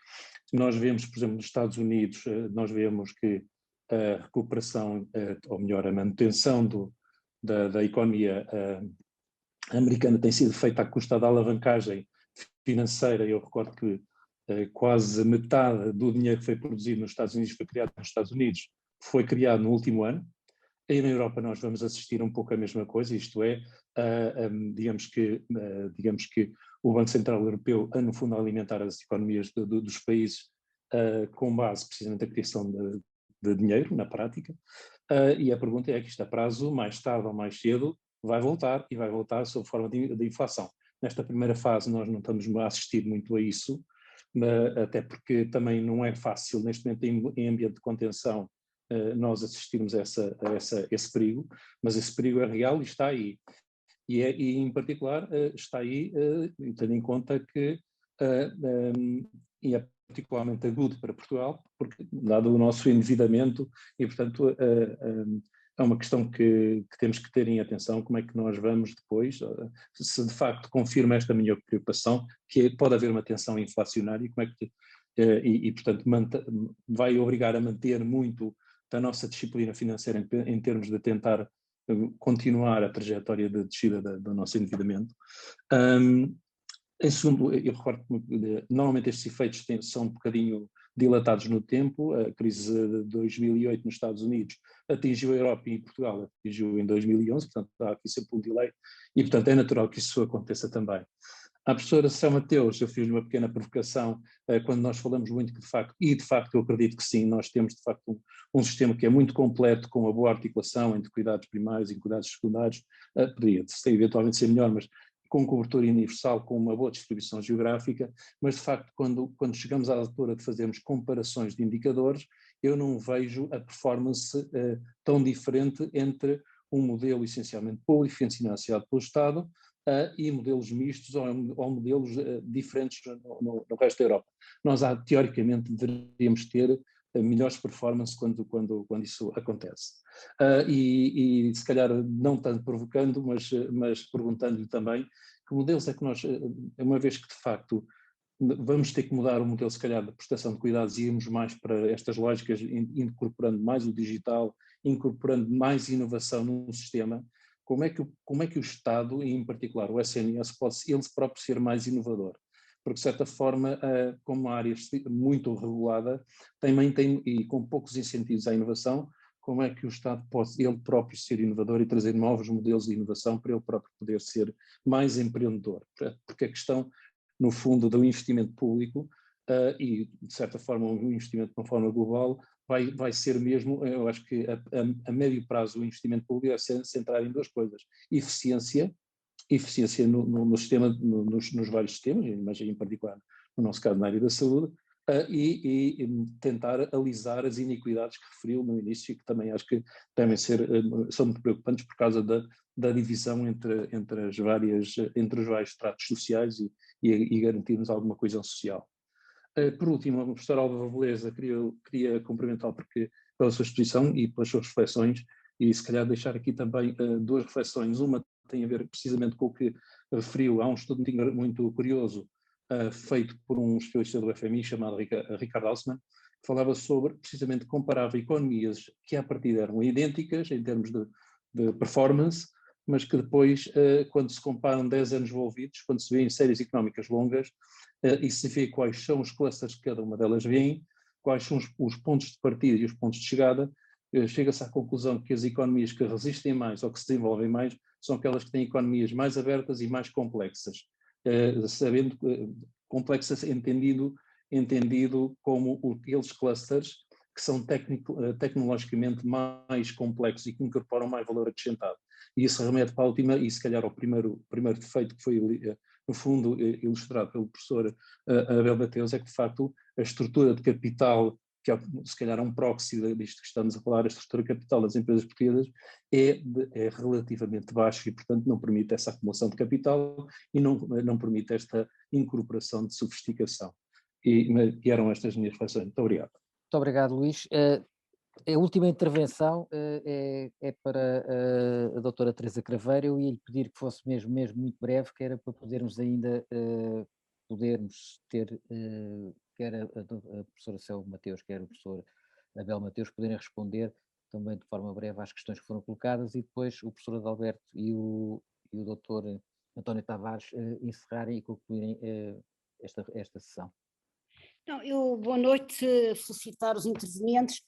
Nós vemos, por exemplo, nos Estados Unidos, nós vemos que a recuperação, ou melhor, a manutenção da economia americana tem sido feita à custa da alavancagem financeira. Eu recordo que quase metade do dinheiro que foi produzido nos Estados Unidos foi criado nos Estados Unidos, foi criado no último ano. Aí na Europa nós vamos assistir um pouco a mesma coisa, isto é, digamos que o Banco Central Europeu, no fundo, a alimentar as economias dos países com base precisamente na criação de dinheiro, na prática, e a pergunta é que isto a prazo, mais tarde ou mais cedo, vai voltar, e vai voltar sob forma de inflação. Nesta primeira fase nós não estamos a assistir muito a isso, até porque também não é fácil, neste momento em ambiente de contenção, nós assistirmos a esse perigo, mas esse perigo é real e está aí. E em particular está aí, tendo em conta que é particularmente agudo para Portugal, porque dado o nosso endividamento, e portanto é uma questão que temos que ter em atenção, como é que nós vamos depois, se de facto confirma esta minha preocupação, que pode haver uma tensão inflacionária, como é que, e portanto vai obrigar a manter muito da nossa disciplina financeira em termos de tentar continuar a trajetória de descida do nosso endividamento. Em segundo, eu recordo que normalmente estes efeitos são um bocadinho dilatados no tempo. A crise de 2008 nos Estados Unidos atingiu a Europa e Portugal atingiu em 2011, portanto há aqui sempre um delay e portanto é natural que isso aconteça também. À professora São Mateus, eu fiz uma pequena provocação quando nós falamos muito que de facto eu acredito que sim, nós temos de facto um sistema que é muito completo, com uma boa articulação entre cuidados primários e cuidados secundários, poderia eventualmente ser melhor, mas com cobertura universal, com uma boa distribuição geográfica, mas de facto quando chegamos à altura de fazermos comparações de indicadores, eu não vejo a performance tão diferente entre um modelo essencialmente público, financiado pelo Estado, e modelos mistos ou modelos diferentes no resto da Europa. Nós, teoricamente, deveríamos ter melhores performances quando isso acontece. E se calhar não tanto provocando, mas perguntando-lhe também que modelos é que nós, uma vez que de facto vamos ter que mudar o modelo, se calhar, da prestação de cuidados e irmos mais para estas lógicas, incorporando mais o digital, incorporando mais inovação no sistema, como é que o Estado, e em particular o SNS, pode ele próprio ser mais inovador? Porque, de certa forma, como uma área muito regulada, também tem, e com poucos incentivos à inovação, como é que o Estado pode ele próprio ser inovador e trazer novos modelos de inovação para ele próprio poder ser mais empreendedor? Porque a questão, no fundo, do investimento público e, de certa forma, um investimento de uma forma global, vai ser mesmo, eu acho que a médio prazo o investimento público deve ser centrar em duas coisas: eficiência no sistema, nos vários sistemas, mas em particular no nosso caso na área da saúde, e tentar alisar as iniquidades que referiu no início e que também acho que devem são muito preocupantes por causa da divisão entre os vários estratos sociais e garantirmos alguma coesão social. Por último, o professor Álvaro Beleza queria cumprimentá-lo pela sua exposição e pelas suas reflexões, e se calhar deixar aqui também duas reflexões. Uma tem a ver precisamente com o que referiu. Há um estudo muito curioso feito por um especialista do FMI chamado Richard Hausmann, que falava sobre, precisamente, comparava economias que à partida eram idênticas em termos de performance, mas que depois, quando se comparam 10 anos envolvidos, quando se vê em séries económicas longas, e se vê quais são os clusters que cada uma delas vem, quais são os pontos de partida e os pontos de chegada, chega-se à conclusão que as economias que resistem mais ou que se desenvolvem mais são aquelas que têm economias mais abertas e mais complexas, sabendo complexas entendido como aqueles clusters que são tecnologicamente mais complexos e que incorporam mais valor acrescentado. E isso remete para a última, e se calhar ao primeiro defeito que foi, no fundo, ilustrado pelo professor Abel Mateus, é que, de facto, a estrutura de capital, que é, se calhar, um proxy disto que estamos a falar, a estrutura de capital das empresas portuguesas é relativamente baixa e, portanto, não permite essa acumulação de capital e não permite esta incorporação de sofisticação. E eram estas minhas reflexões. Muito obrigado. Muito obrigado, Luís. A última intervenção é para a doutora Teresa Craveiro. Eu ia-lhe pedir que fosse mesmo muito breve, que era para podermos ainda ter, quer a professora Céu Mateus, quer o professor Abel Mateus, poderem responder também de forma breve às questões que foram colocadas, e depois o professor Adalberto e o doutor António Tavares encerrarem e concluírem esta sessão. Não, boa noite, felicitar os intervenientes.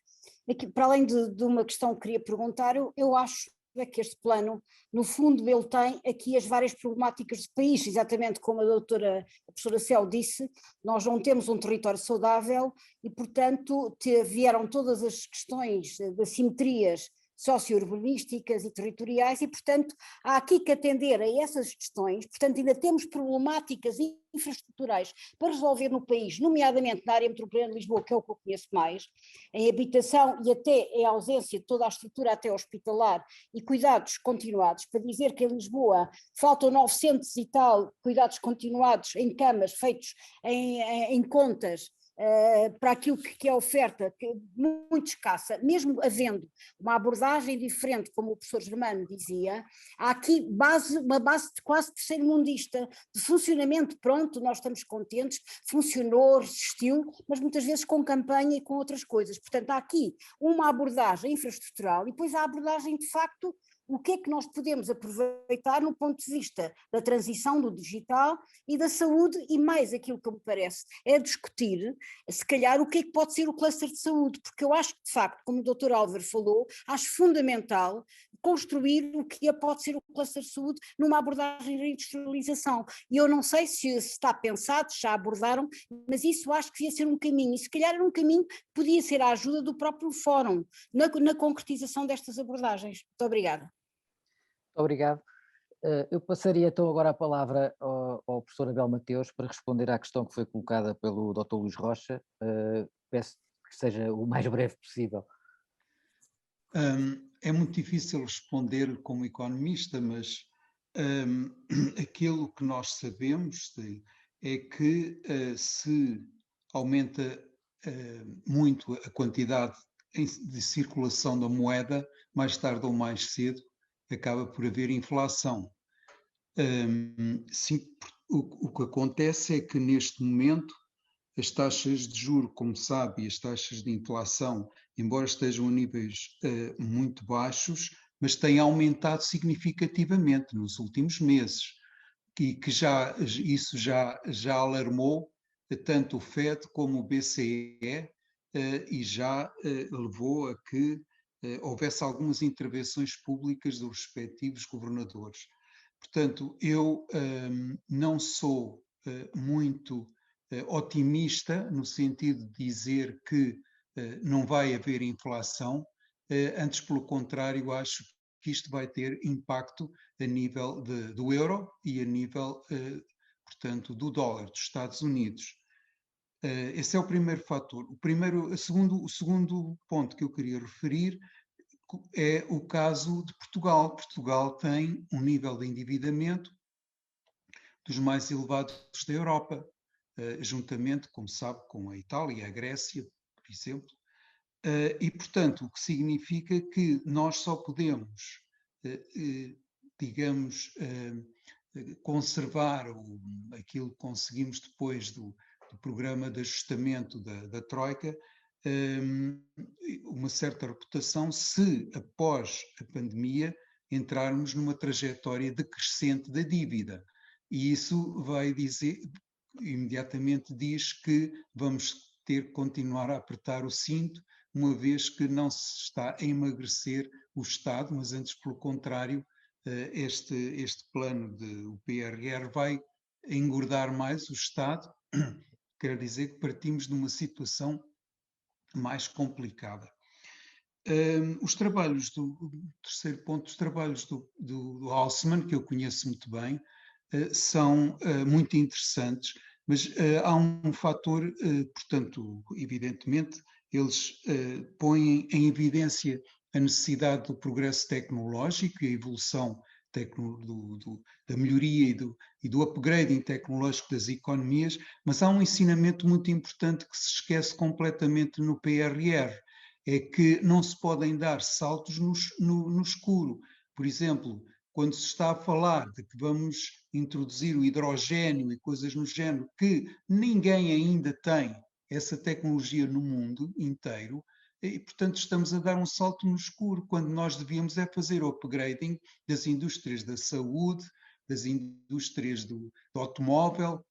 Aqui, para além de uma questão que queria perguntar, eu acho que este plano, no fundo, ele tem aqui as várias problemáticas do país, exatamente como a professora Céu disse, nós não temos um território saudável e, portanto, vieram todas as questões de assimetrias socio-urbanísticas e territoriais e, portanto, há aqui que atender a essas questões, portanto, ainda temos problemáticas infraestruturais para resolver no país, nomeadamente na área metropolitana de Lisboa, que é o que eu conheço mais, em habitação e até em ausência de toda a estrutura até hospitalar e cuidados continuados, para dizer que em Lisboa faltam 900 e tal cuidados continuados em camas feitos em contas, para aquilo que é oferta, que é muito escassa, mesmo havendo uma abordagem diferente, como o professor Germano dizia, há aqui uma base de quase terceiro-mundista, de funcionamento, pronto, nós estamos contentes, funcionou, resistiu, mas muitas vezes com campanha e com outras coisas. Portanto, há aqui uma abordagem infraestrutural e depois há a abordagem de facto o que é que nós podemos aproveitar no ponto de vista da transição do digital e da saúde, e mais aquilo que me parece é discutir, se calhar, o que é que pode ser o cluster de saúde, porque eu acho que, de facto, como o Dr. Álvaro falou, acho fundamental construir o que pode ser o cluster de saúde numa abordagem de reindustrialização. E eu não sei se está pensado, se já abordaram, mas isso acho que devia ser um caminho, e se calhar era um caminho que podia ser a ajuda do próprio fórum, na concretização destas abordagens. Muito obrigada. Muito obrigado. Eu passaria então agora a palavra ao professor Abel Mateus para responder à questão que foi colocada pelo Dr. Luís Rocha. Peço que seja o mais breve possível. É muito difícil responder como economista, mas aquilo que nós sabemos é que se aumenta muito a quantidade de circulação da moeda, mais tarde ou mais cedo acaba por haver inflação. Sim, o que acontece é que neste momento as taxas de juros, como sabe, e as taxas de inflação, embora estejam a níveis muito baixos, mas têm aumentado significativamente nos últimos meses, e que isso já alarmou tanto o FED como o BCE, e já levou a que houvesse algumas intervenções públicas dos respectivos governadores. Portanto, eu não sou muito otimista no sentido de dizer que não vai haver inflação, antes pelo contrário, acho que isto vai ter impacto a nível do euro e a nível, portanto, do dólar dos Estados Unidos. Esse é o primeiro fator. O segundo ponto que eu queria referir é o caso de Portugal. Portugal tem um nível de endividamento dos mais elevados da Europa, juntamente, como sabe, com a Itália e a Grécia, por exemplo. E, portanto, o que significa que nós só podemos, digamos, conservar aquilo que conseguimos depois do programa de ajustamento da Troika, uma certa reputação, se após a pandemia entrarmos numa trajetória decrescente da dívida. E isso vai dizer, imediatamente diz que vamos ter que continuar a apertar o cinto, uma vez que não se está a emagrecer o Estado, mas antes, pelo contrário, este plano o PRR vai engordar mais o Estado. Quer dizer que partimos de uma situação mais complicada. Os trabalhos terceiro ponto, os trabalhos do Haussmann, que eu conheço muito bem, são muito interessantes, mas há um fator, portanto, evidentemente, eles põem em evidência a necessidade do progresso tecnológico e a evolução da melhoria e do upgrading tecnológico das economias, mas há um ensinamento muito importante que se esquece completamente no PRR, é que não se podem dar saltos no escuro. Por exemplo, quando se está a falar de que vamos introduzir o hidrogênio e coisas no género, que ninguém ainda tem essa tecnologia no mundo inteiro, e, portanto, estamos a dar um salto no escuro, quando nós devíamos fazer o upgrading das indústrias da saúde, das indústrias do automóvel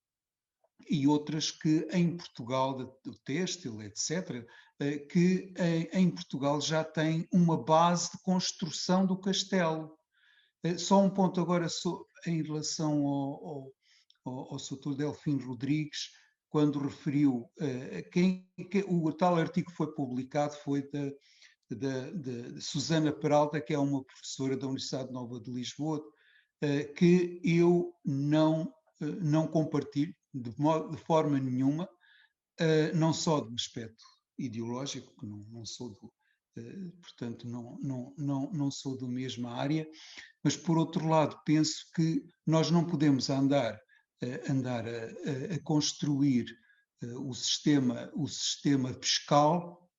e outras que em Portugal, do têxtil, etc., que em Portugal já têm uma base de construção do castelo. Só um ponto agora em relação ao Sr. Delfino Rodrigues, quando referiu o tal artigo que foi publicado foi de Susana Peralta, que é uma professora da Universidade Nova de Lisboa, que eu não compartilho de forma nenhuma, não só de aspecto ideológico, que não sou portanto não sou da mesma área, mas por outro lado penso que nós não podemos andar a construir o sistema fiscal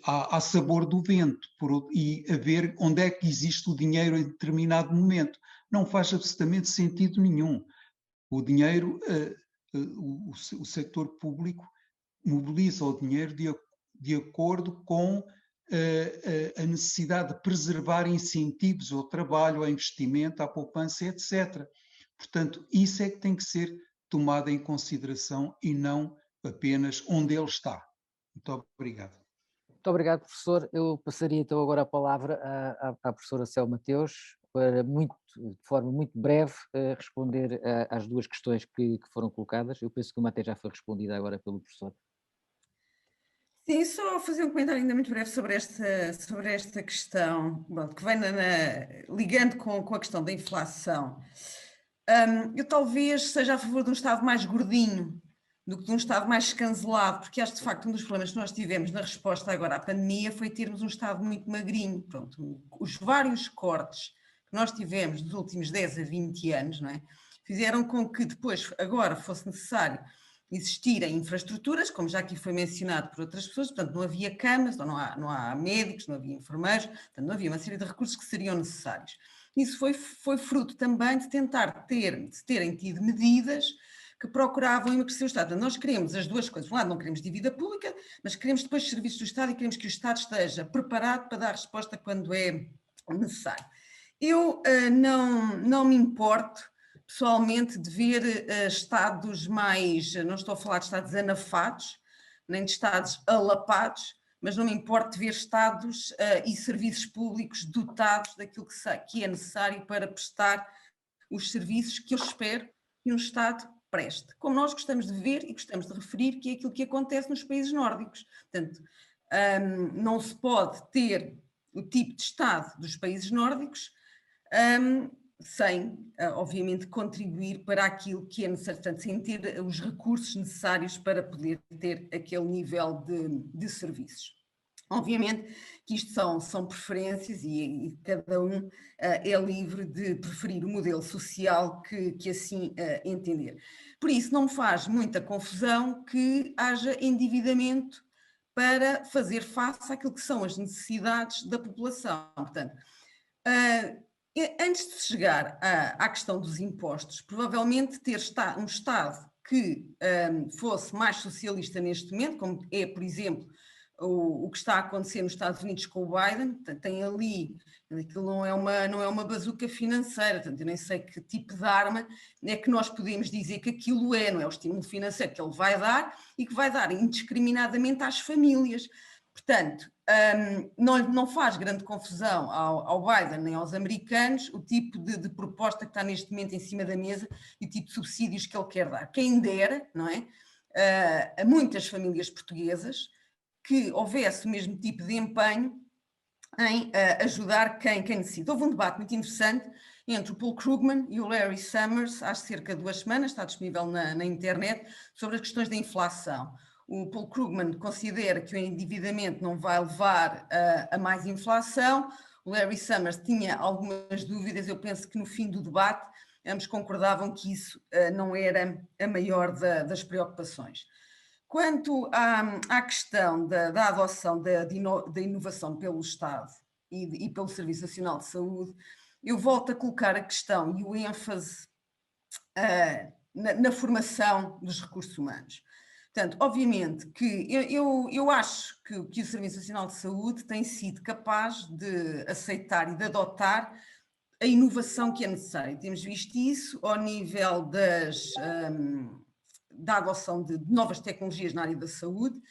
a sabor do vento e a ver onde é que existe o dinheiro em determinado momento. Não faz absolutamente sentido nenhum. O dinheiro, o setor público mobiliza o dinheiro de acordo com a necessidade de preservar incentivos ao trabalho, ao investimento, à poupança, etc. Portanto, isso é que tem que ser tomado em consideração e não apenas onde ele está. Muito obrigado. Muito obrigado, professor. Eu passaria então agora a palavra à professora Céu Mateus para, de forma muito breve, responder às duas questões que foram colocadas. Eu penso que uma até já foi respondida agora pelo professor. Sim, só fazer um comentário ainda muito breve sobre esta questão, que vem ligando com a questão da inflação. Eu talvez seja a favor de um Estado mais gordinho do que de um Estado mais escancelado, porque acho de facto um dos problemas que nós tivemos na resposta agora à pandemia foi termos um Estado muito magrinho. Pronto, os vários cortes que nós tivemos nos últimos 10 a 20 anos, não é, fizeram com que depois, agora, fosse necessário existirem infraestruturas, como já aqui foi mencionado por outras pessoas, portanto não havia camas, não há médicos, não havia enfermeiros, portanto não havia uma série de recursos que seriam necessários. Isso foi fruto também de terem tido medidas que procuravam emagrecer o Estado. Portanto, nós queremos as duas coisas. Por um lado, não queremos dívida pública, mas queremos depois serviços do Estado e queremos que o Estado esteja preparado para dar resposta quando é necessário. Eu não me importo, pessoalmente, de ver Estados mais, não estou a falar de Estados anafados, nem de Estados alapados, mas não me importo de ver Estados e serviços públicos dotados daquilo que é necessário para prestar os serviços que eu espero que um Estado preste, como nós gostamos de ver e gostamos de referir, que é aquilo que acontece nos países nórdicos. Portanto, não se pode ter o tipo de Estado dos países nórdicos sem, obviamente, contribuir para aquilo que é necessário, portanto, sem ter os recursos necessários para poder ter aquele nível de serviços. Obviamente que isto são preferências e cada um é livre de preferir o modelo social que assim entender. Por isso não me faz muita confusão que haja endividamento para fazer face àquilo que são as necessidades da população. Portanto, antes de chegar à questão dos impostos, provavelmente ter um Estado que fosse mais socialista neste momento, como é, por exemplo, o que está a acontecer nos Estados Unidos com o Biden, tem ali, aquilo não é uma bazuca financeira, portanto, eu nem sei que tipo de arma é que nós podemos dizer que aquilo não é o estímulo financeiro que ele vai dar e que vai dar indiscriminadamente às famílias. Portanto, não faz grande confusão ao Biden nem aos americanos o tipo de proposta que está neste momento em cima da mesa e o tipo de subsídios que ele quer dar. Quem dera, não é? A muitas famílias portuguesas que houvesse o mesmo tipo de empenho em ajudar quem necessita. Houve um debate muito interessante entre o Paul Krugman e o Larry Summers há cerca de 2 semanas, está disponível na internet, sobre as questões da inflação. O Paul Krugman considera que o endividamento não vai levar a mais inflação, o Larry Summers tinha algumas dúvidas, eu penso que no fim do debate ambos concordavam que isso não era a maior das preocupações. Quanto à questão da adoção da inovação pelo Estado e pelo Serviço Nacional de Saúde, eu volto a colocar a questão e o ênfase na formação dos recursos humanos. Portanto, obviamente que eu acho que o Serviço Nacional de Saúde tem sido capaz de aceitar e de adotar a inovação que é necessária. Temos visto isso ao nível da adoção de novas tecnologias na área da saúde,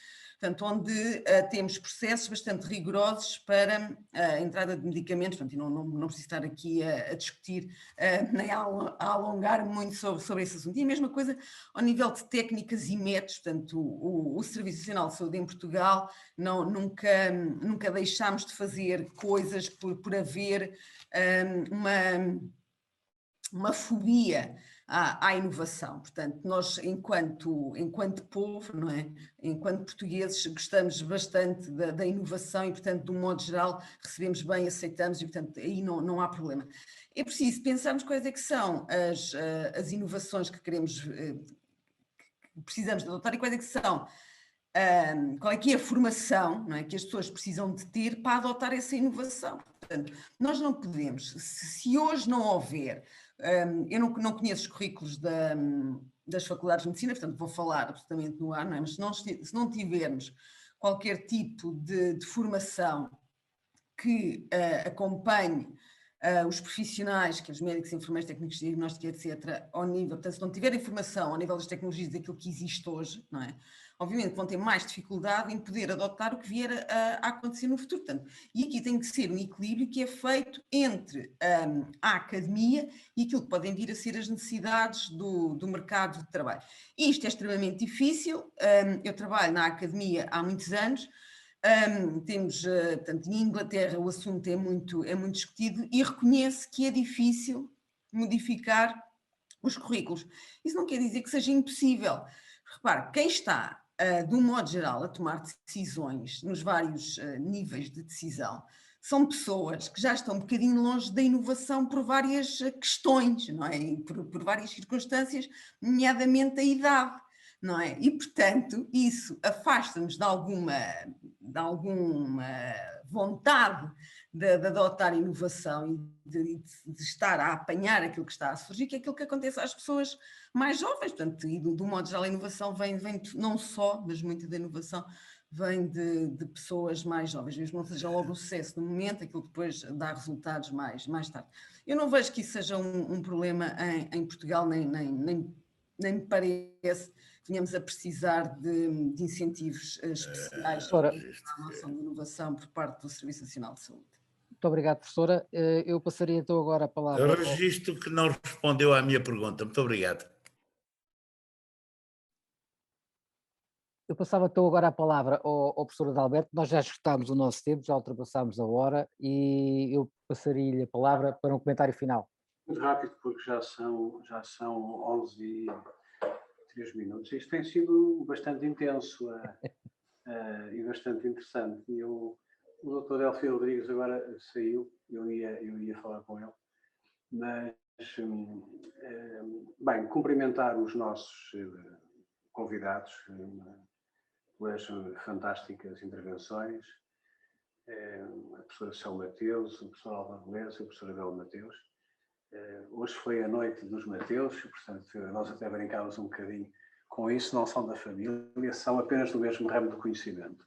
portanto, onde temos processos bastante rigorosos para a entrada de medicamentos, portanto, não preciso estar aqui a discutir nem a alongar muito sobre esse assunto. E a mesma coisa ao nível de técnicas e métodos, portanto, o Serviço Nacional de Saúde em Portugal, nunca deixámos de fazer coisas por haver uma fobia à inovação. Portanto, nós, enquanto povo, não é? Enquanto portugueses, gostamos bastante da inovação e, portanto, de um modo geral, recebemos bem, aceitamos e, portanto, aí não há problema. É preciso pensarmos quais é que são as inovações que precisamos de adotar e quais é que são, qual é que é a formação, não é, que as pessoas precisam de ter para adotar essa inovação. Portanto, nós não podemos, se hoje não houver, eu não conheço os currículos das faculdades de medicina, portanto vou falar absolutamente no ar, não é? Mas se não tivermos qualquer tipo de formação que acompanhe os profissionais, que os médicos, enfermeiros, técnicos de diagnóstico, etc., ao nível, portanto, se não tiverem formação ao nível das tecnologias daquilo que existe hoje, não é? Obviamente vão ter mais dificuldade em poder adotar o que vier a acontecer no futuro. Portanto, e aqui tem que ser um equilíbrio que é feito entre a academia e aquilo que podem vir a ser as necessidades do mercado de trabalho. Isto é extremamente difícil, eu trabalho na academia há muitos anos, portanto, em Inglaterra o assunto é muito discutido e reconhece que é difícil modificar os currículos. Isso não quer dizer que seja impossível. Repare, quem está, de um modo geral, a tomar decisões nos vários níveis de decisão, são pessoas que já estão um bocadinho longe da inovação por várias questões, não é? Por várias circunstâncias, nomeadamente a idade. não é? E, portanto, isso afasta-nos de alguma vontade de adotar inovação e de estar a apanhar aquilo que está a surgir, que é aquilo que acontece às pessoas mais jovens. Portanto, e do modo geral, a inovação vem não só, mas muita da inovação vem de pessoas mais jovens, mesmo não seja logo o sucesso no momento, aquilo depois dá resultados mais tarde. Eu não vejo que isso seja um problema em Portugal, nem me parece que venhamos a precisar de incentivos especiais para a noção de inovação por parte do Serviço Nacional de Saúde. Muito obrigado, professora. Eu passaria então agora a palavra... Eu registro que não respondeu à minha pergunta. Muito obrigado. Eu passava então agora a palavra ao professor Adalberto. Nós já esgotámos o nosso tempo, já ultrapassámos a hora e eu passaria-lhe a palavra para um comentário final. Muito rápido, porque já são 11h03. Isto tem sido bastante intenso e bastante interessante. O Dr. Delfim Rodrigues agora saiu, eu ia falar com ele, mas, bem, cumprimentar os nossos convidados pelas fantásticas intervenções, a professora Céu Mateus, o professor Álvaro Beleza e a professora Bela Mateus. Hoje foi a noite dos Mateus, portanto nós até brincámos um bocadinho com isso, não são da família, são apenas do mesmo ramo do conhecimento.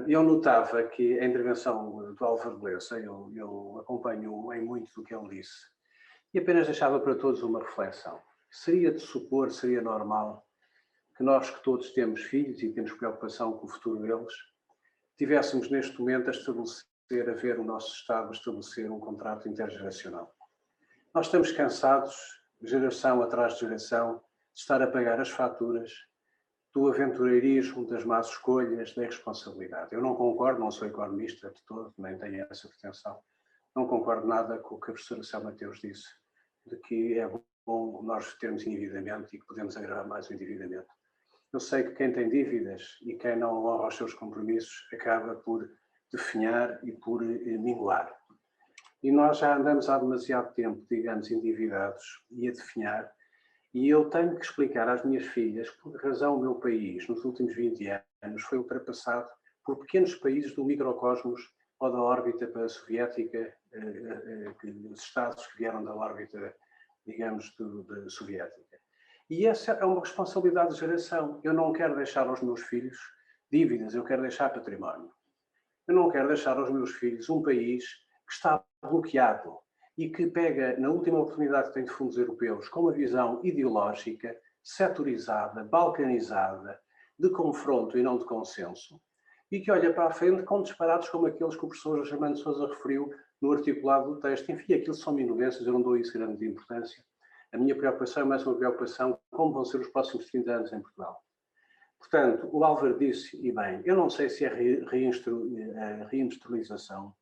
Eu notava que a intervenção do Álvaro Beleza, eu acompanho em muito do que ele disse, e apenas deixava para todos uma reflexão. Seria de supor, seria normal, que nós que todos temos filhos e temos preocupação com o futuro deles, tivéssemos neste momento a ver o nosso Estado a estabelecer um contrato intergeracional. Nós estamos cansados, geração atrás de geração, de estar a pagar as faturas do aventureirismo, das más escolhas, da irresponsabilidade. Eu não concordo, não sou economista de todo, nem tenho essa pretensão, não concordo nada com o que a professora Céu Mateus disse, de que é bom nós termos endividamento e que podemos agravar mais o endividamento. Eu sei que quem tem dívidas e quem não honra os seus compromissos acaba por definhar e por minguar. E nós já andamos há demasiado tempo, digamos, endividados e a definhar, e eu tenho que explicar às minhas filhas por que razão o meu país, nos últimos 20 anos, foi ultrapassado por pequenos países do microcosmos ou da órbita soviética, os Estados que vieram da órbita, digamos, soviética. E essa é uma responsabilidade de geração. Eu não quero deixar aos meus filhos dívidas, eu quero deixar património. Eu não quero deixar aos meus filhos um país que está bloqueado e que pega na última oportunidade que tem de fundos europeus com uma visão ideológica, setorizada, balcanizada, de confronto e não de consenso, e que olha para a frente com disparados como aqueles que o professor Germano Sousa referiu no articulado do texto. Enfim, aquilo são minudências, eu não dou isso grande importância. A minha preocupação é mais uma preocupação como vão ser os próximos 30 anos em Portugal. Portanto, o Álvaro disse, e bem, eu não sei se é reindustrialização,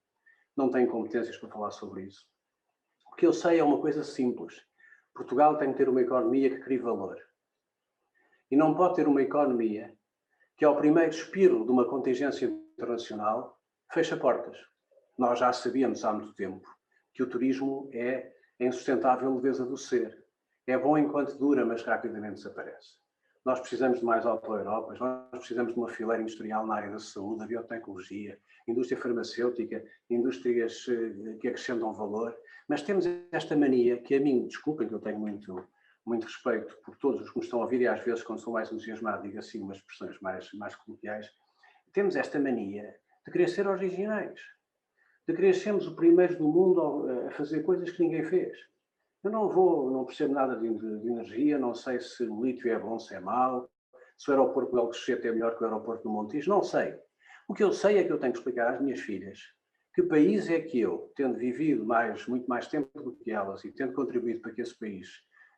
não tenho competências para falar sobre isso. O que eu sei é uma coisa simples. Portugal tem que ter uma economia que crie valor. E não pode ter uma economia que, ao primeiro espirro de uma contingência internacional, fecha portas. Nós já sabíamos há muito tempo que o turismo é a insustentável leveza do ser. É bom enquanto dura, mas rapidamente desaparece. Nós precisamos de mais auto-Europas, nós precisamos de uma fileira industrial na área da saúde, da biotecnologia, indústria farmacêutica, indústrias que acrescentam valor, mas temos esta mania que a mim, desculpem que eu tenho muito respeito por todos os que me estão a ouvir e às vezes quando sou mais entusiasmado digo assim umas expressões mais coloquiais, temos esta mania de querer ser originais, de querer sermos o primeiro do mundo a fazer coisas que ninguém fez. Eu não percebo nada de energia, não sei se o lítio é bom, se é mau, se o aeroporto de Alcochete é melhor que o aeroporto do Montijo, não sei. O que eu sei é que eu tenho que explicar às minhas filhas que país é que eu, tendo vivido muito mais tempo do que elas e tendo contribuído para que esse país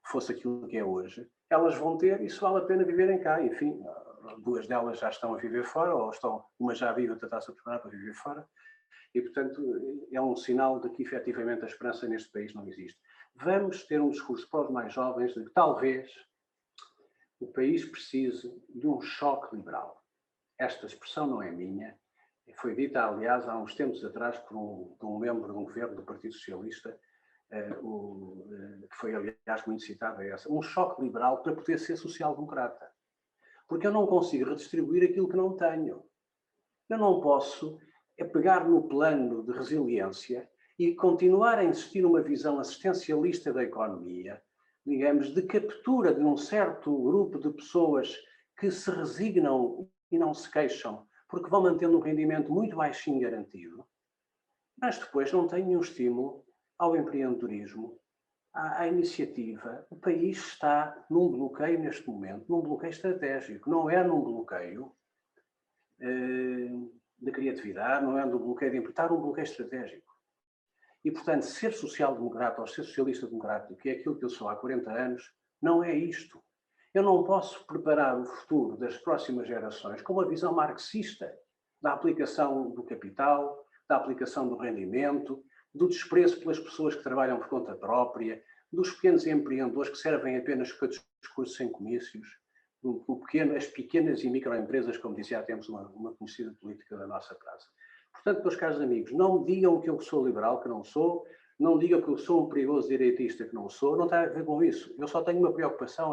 fosse aquilo que é hoje, elas vão ter, e isso vale a pena viverem cá. Enfim, duas delas já estão a viver fora, uma já vive, outra está-se a preparar para viver fora, e portanto é um sinal de que efetivamente a esperança neste país não existe. Vamos ter um discurso para os mais jovens de que talvez o país precise de um choque liberal. Esta expressão não é minha, foi dita, aliás, há uns tempos atrás por um membro de um governo do Partido Socialista, que foi, aliás, muito citada essa, um choque liberal para poder ser social-democrata. Porque eu não consigo redistribuir aquilo que não tenho. Eu não posso pegar no plano de resiliência e continuar a insistir numa visão assistencialista da economia, digamos, de captura de um certo grupo de pessoas que se resignam e não se queixam, porque vão mantendo um rendimento muito baixinho garantido, mas depois não têm nenhum estímulo ao empreendedorismo, à iniciativa. O país está num bloqueio neste momento, num bloqueio estratégico, não é num bloqueio de criatividade, não é num bloqueio de emprego, num bloqueio estratégico. E, portanto, ser social-democrata ou ser socialista-democrático, que é aquilo que eu sou há 40 anos, não é isto. Eu não posso preparar o futuro das próximas gerações com uma visão marxista da aplicação do capital, da aplicação do rendimento, do desprezo pelas pessoas que trabalham por conta própria, dos pequenos empreendedores que servem apenas para discursos sem comícios, as pequenas e microempresas, como dizia há tempos uma conhecida política da nossa praça. Portanto, meus caros amigos, não me digam que eu sou liberal, que não sou, não digam que eu sou um perigoso direitista, que não sou, não tem a ver com isso. Eu só tenho uma preocupação,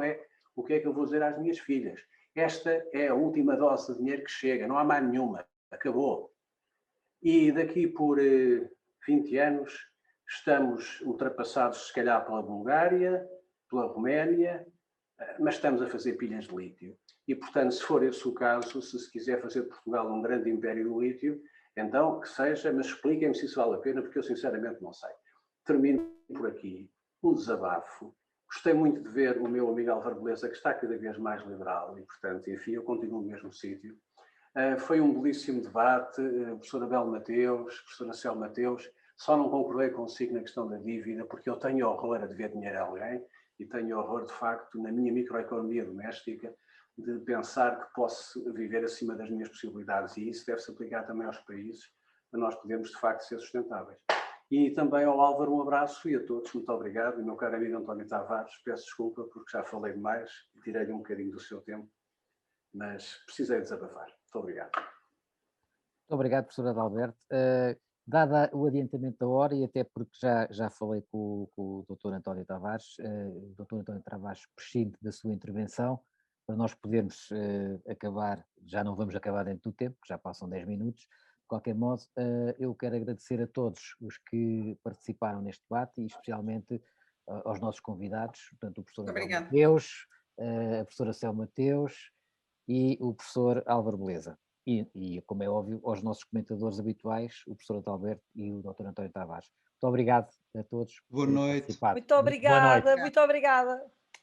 o que é que eu vou dizer às minhas filhas. Esta é a última dose de dinheiro que chega, não há mais nenhuma, acabou. E daqui por 20 anos estamos ultrapassados, se calhar, pela Bulgária, pela Roménia, mas estamos a fazer pilhas de lítio. E, portanto, se for esse o caso, se quiser fazer de Portugal um grande império do lítio, então que seja, mas expliquem-me se isso vale a pena, porque eu sinceramente não sei. Termino por aqui, um desabafo. Gostei muito de ver o meu amigo Álvaro Beleza, que está cada vez mais liberal, e, portanto, enfim, eu continuo no mesmo sítio. Foi um belíssimo debate, professora Bel Mateus, professora Cel Mateus, só não concordei consigo na questão da dívida, porque eu tenho horror a dever dinheiro a alguém, e tenho horror, de facto, na minha microeconomia doméstica, de pensar que posso viver acima das minhas possibilidades, e isso deve-se aplicar também aos países, para nós podermos, de facto, ser sustentáveis. E também ao Álvaro um abraço e a todos, muito obrigado. E meu caro amigo António Tavares, peço desculpa porque já falei demais e tirei-lhe um bocadinho do seu tempo, mas precisei desabafar. Muito obrigado. Muito obrigado, professor Adalberto. Dada o adiantamento da hora e até porque já falei com o Dr. António Tavares, o Dr. António Tavares prescinde da sua intervenção, para nós podermos acabar, já não vamos acabar dentro do tempo, que já passam 10 minutos. De qualquer modo, eu quero agradecer a todos os que participaram neste debate e especialmente aos nossos convidados, portanto o professor Adalberto Mateus, a professora Cel Mateus e o professor Álvaro Beleza. E, como é óbvio, aos nossos comentadores habituais, o professor Adalberto e o Dr. António Tavares. Muito obrigado a todos. Boa noite. Muito obrigada, muito obrigada.